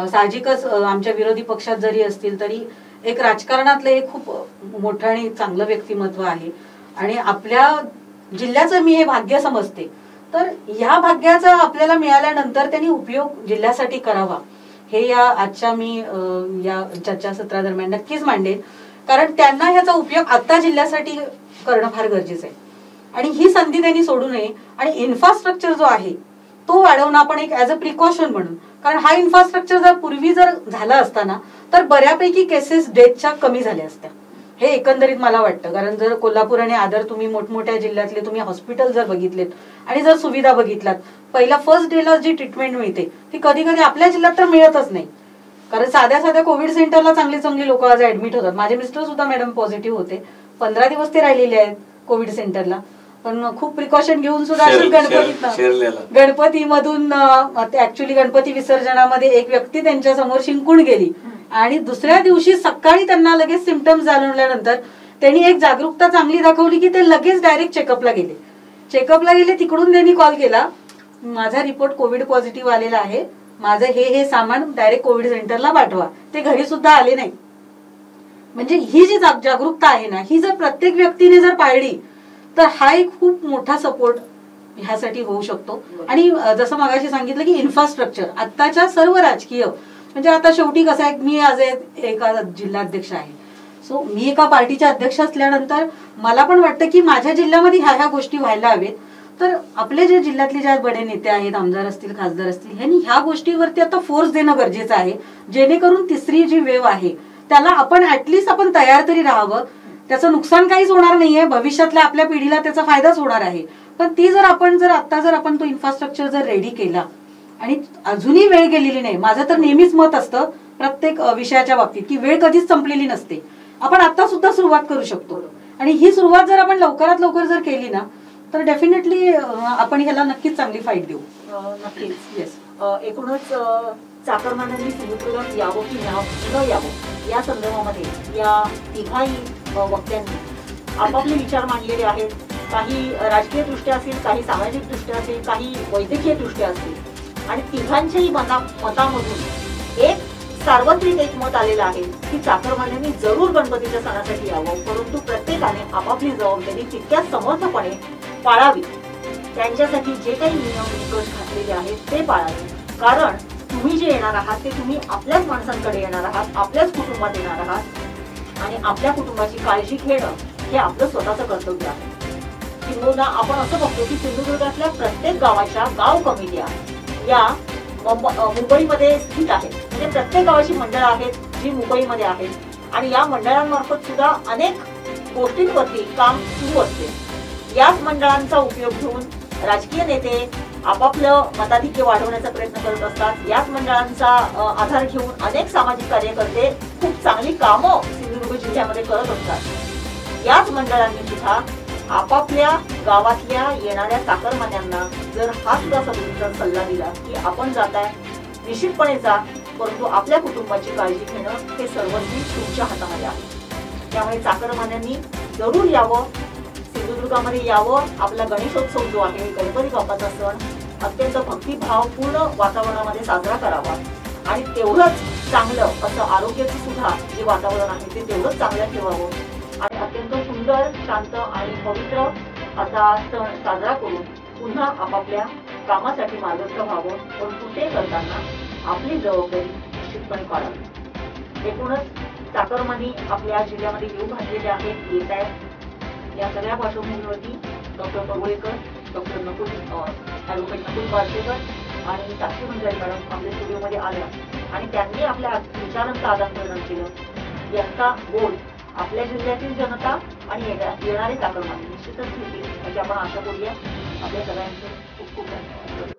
साहजिकच आमच्या विरोधी पक्षात जरी असतील तरी एक राजकारणातलं एक खूप मोठं आणि चांगलं व्यक्तिमत्व आहे आणि आपल्या जिल्ह्याचं मी हे भाग्य समजते. तर ह्या भाग्याचा आपल्याला मिळाल्यानंतर त्यांनी उपयोग जिल्ह्यासाठी करावा हे या आजच्या मी या चर्चासत्रादरम्यान नक्कीच मांडेन. कारण त्यांना ह्याचा उपयोग आता जिल्ह्यासाठी करणं फार गरजेचं आहे आणि ही संधी त्यांनी सोडू नये. आणि इन्फ्रास्ट्रक्चर जो आहे तो वाढवणं आपण एक ऍज अ प्रिकॉशन म्हणून, कारण हा इन्फ्रास्ट्रक्चर जर पूर्वी जर झाला असताना तर बऱ्यापैकी केसेस डेथच्या कमी झाल्या असत्या. हे एकंदरीत मला वाटतं. कारण जर कोल्हापूर आणि आदर तुम्ही मोठमोठ्या जिल्ह्यातले तुम्ही हॉस्पिटल जर बघितलेत आणि जर सुविधा बघितलात, पहिला फर्स्ट डेला जी ट्रीटमेंट मिळते ती कधी कधी आपल्या जिल्ह्यात तर मिळतच नाही. कारण साध्या साध्या कोविड सेंटरला चांगली चांगली लोक आज ऍडमिट होतात. माझे मिस्टर सुद्धा मॅडम पॉझिटिव्ह होते, 15 दिवस ते राहिलेले आहेत कोविड सेंटरला, पण खूप प्रिकॉशन घेऊन सुद्धा गणपतीमधून ऍक्च्युली गणपती विसर्जनामध्ये एक व्यक्ती त्यांच्या समोर शिंकून गेली आणि दुसऱ्या दिवशी सकाळी त्यांना लगेच सिम्पटम्स जाणवल्यानंतर त्यांनी एक जागरूकता चांगली दाखवली की ते लगेच डायरेक्ट चेकअपला गेले. तिकडून त्यांनी कॉल केला, माझा रिपोर्ट कोविड पॉझिटिव्ह आलेला आहे, माझं हे सामान डायरेक्ट कोविड सेंटरला पाठवा. ते घरी सुद्धा आले नाही. म्हणजे ही जी जागरूकता आहे ना, ही जर प्रत्येक व्यक्तीने जर पाळली तर हा एक खूप मोठा सपोर्ट ह्यासाठी होऊ शकतो. आणि जसं मगाशी सांगितलं की इन्फ्रास्ट्रक्चर आत्ताच्या सर्व राजकीय, म्हणजे आता शेवटी कसं आहे, मी आज एका जिल्हाध्यक्ष आहे, सो मी एका पार्टीच्या अध्यक्ष असल्यानंतर मला पण वाटतं की माझ्या जिल्ह्यामध्ये ह्या गोष्टी व्हायला हवेत. तर आपले जे जिल्ह्यातले ज्या बडे नेते आहेत, आमदार असतील, खासदार असतील, ह्यांनी ह्या गोष्टीवरती आता फोर्स देणं गरजेचं आहे, जेणेकरून तिसरी जी वेव्ह आहे त्याला आपण ऍटलिस्ट आपण तयार तरी राहावं. त्याचं नुकसान काहीच होणार नाहीये, भविष्यातल्या आपल्या पिढीला त्याचा फायदाच होणार आहे. पण ती जर आपण तो इन्फ्रास्ट्रक्चर जर रेडी केला आणि अजूनही वेळ गेलेली नाही. माझं तर नेहमीच मत असतं प्रत्येक विषयाच्या बाबतीत की वेळ कधीच संपलेली नसते. आपण आता सुद्धा सुरुवात करू शकतो आणि ही सुरुवात जर आपण लवकरात लवकर जर केली ना तर डेफिनेटली आपण ह्याला नक्कीच चांगली फाईट देऊ. नक्कीच. येस. एकूणच चाकरमान्यांनी सिंधुदुर्गात यावं की न यावं या संदर्भामध्ये या तिघाही वक्त्यांनी आपापले विचार मांडलेले आहेत. काही राजकीय दृष्ट्या असतील, काही सामाजिक दृष्ट्या असतील, काही वैद्यकीय दृष्ट्या असतील आणि तिघांच्याही मतामधून एक सार्वत्रिक एक मत आलेलं आहे की चाकरमान्यांनी जरूर गणपतीच्या सणासाठी यावं, परंतु प्रत्येकाने आपापली जबाबदारी तितक्याच समर्थपणे पाळावी. त्यांच्यासाठी जे काही नियम निकष घातलेले आहेत ते पाळावे. कारण तुम्ही जे येणार आहात ते तुम्ही आपल्याच माणसांकडे येणार आहात, आपल्याच कुटुंबात येणार आहात आणि आपल्या कुटुंबाची काळजी घेणं हे आपलं स्वतःचं कर्तव्य आहे. किंबहुना आपण असं बघतो की सिंधुदुर्गातल्या प्रत्येक गावाच्या गाव कमिट्या या मुंबईमध्ये स्थित आहेत. म्हणजे प्रत्येक गावाची मंडळं आहेत जी मुंबईमध्ये आहेत आणि या मंडळांमार्फत सुद्धा अनेक गोष्टींवरती काम सुरू असते. याच मंडळांचा उपयोग घेऊन राजकीय नेते आपापलं मताधिक्य वाढवण्याचा प्रयत्न करत असतात. याच मंडळांचा आधार घेऊन अनेक सामाजिक कार्यकर्ते खूप चांगली कामं सिंधुदुर्ग जिल्ह्यामध्ये करत असतात. याच मंडळांनी सुद्धा आपापल्या गावातल्या येणाऱ्या चाकरमान्यांना जर हा सुद्धा सगळीचा सल्ला दिला की आपण जाताय निश्चितपणे जा, परंतु आपल्या कुटुंबाची काळजी घेणं हे सर्वस्वी तुमच्या हातामध्ये आहे. त्यामुळे चाकरमान्यांनी जरूर यावं, सिंधुदुर्गामध्ये यावं. आपला गणेशोत्सव जो आहे, गणपती बाप्पाचा सण अत्यंत भक्तिभावपूर्ण वातावरणामध्ये साजरा करावा आणि तेवढंच चांगलं असं आरोग्याचं सुद्धा जे वातावरण आहे ते तेवढंच चांगलं ठेवावं आणि अत्यंत सुंदर, शांत आणि पवित्र असा सण साजरा करून पुन्हा आपापल्या कामासाठी मार्गस्थ व्हावं. परंतु ते करताना आपली जबाबदारी निश्चितपणे पाळावी. एकूणच चाकरमानी आपल्या जिल्ह्यामध्ये येऊ घातलेले आहेत, येत आहेत. या सगळ्या पार्श्वभूमीवरती doctor Parulekar, doctor advocate Nakul Parsekar आणि साक्षी मंजारी मॅडम आपल्या स्टुडिओमध्ये आल्या आणि त्यांनी आपल्या विचारांचं आदान-प्रदान केलं. यांचा बोल आपल्या जिल्ह्यातील जनता आणि येणारे चाकरमानी निश्चितच घेतील अशी आपण आशा करूया. आपल्या सगळ्यांचे खूप खूप धन्यवाद.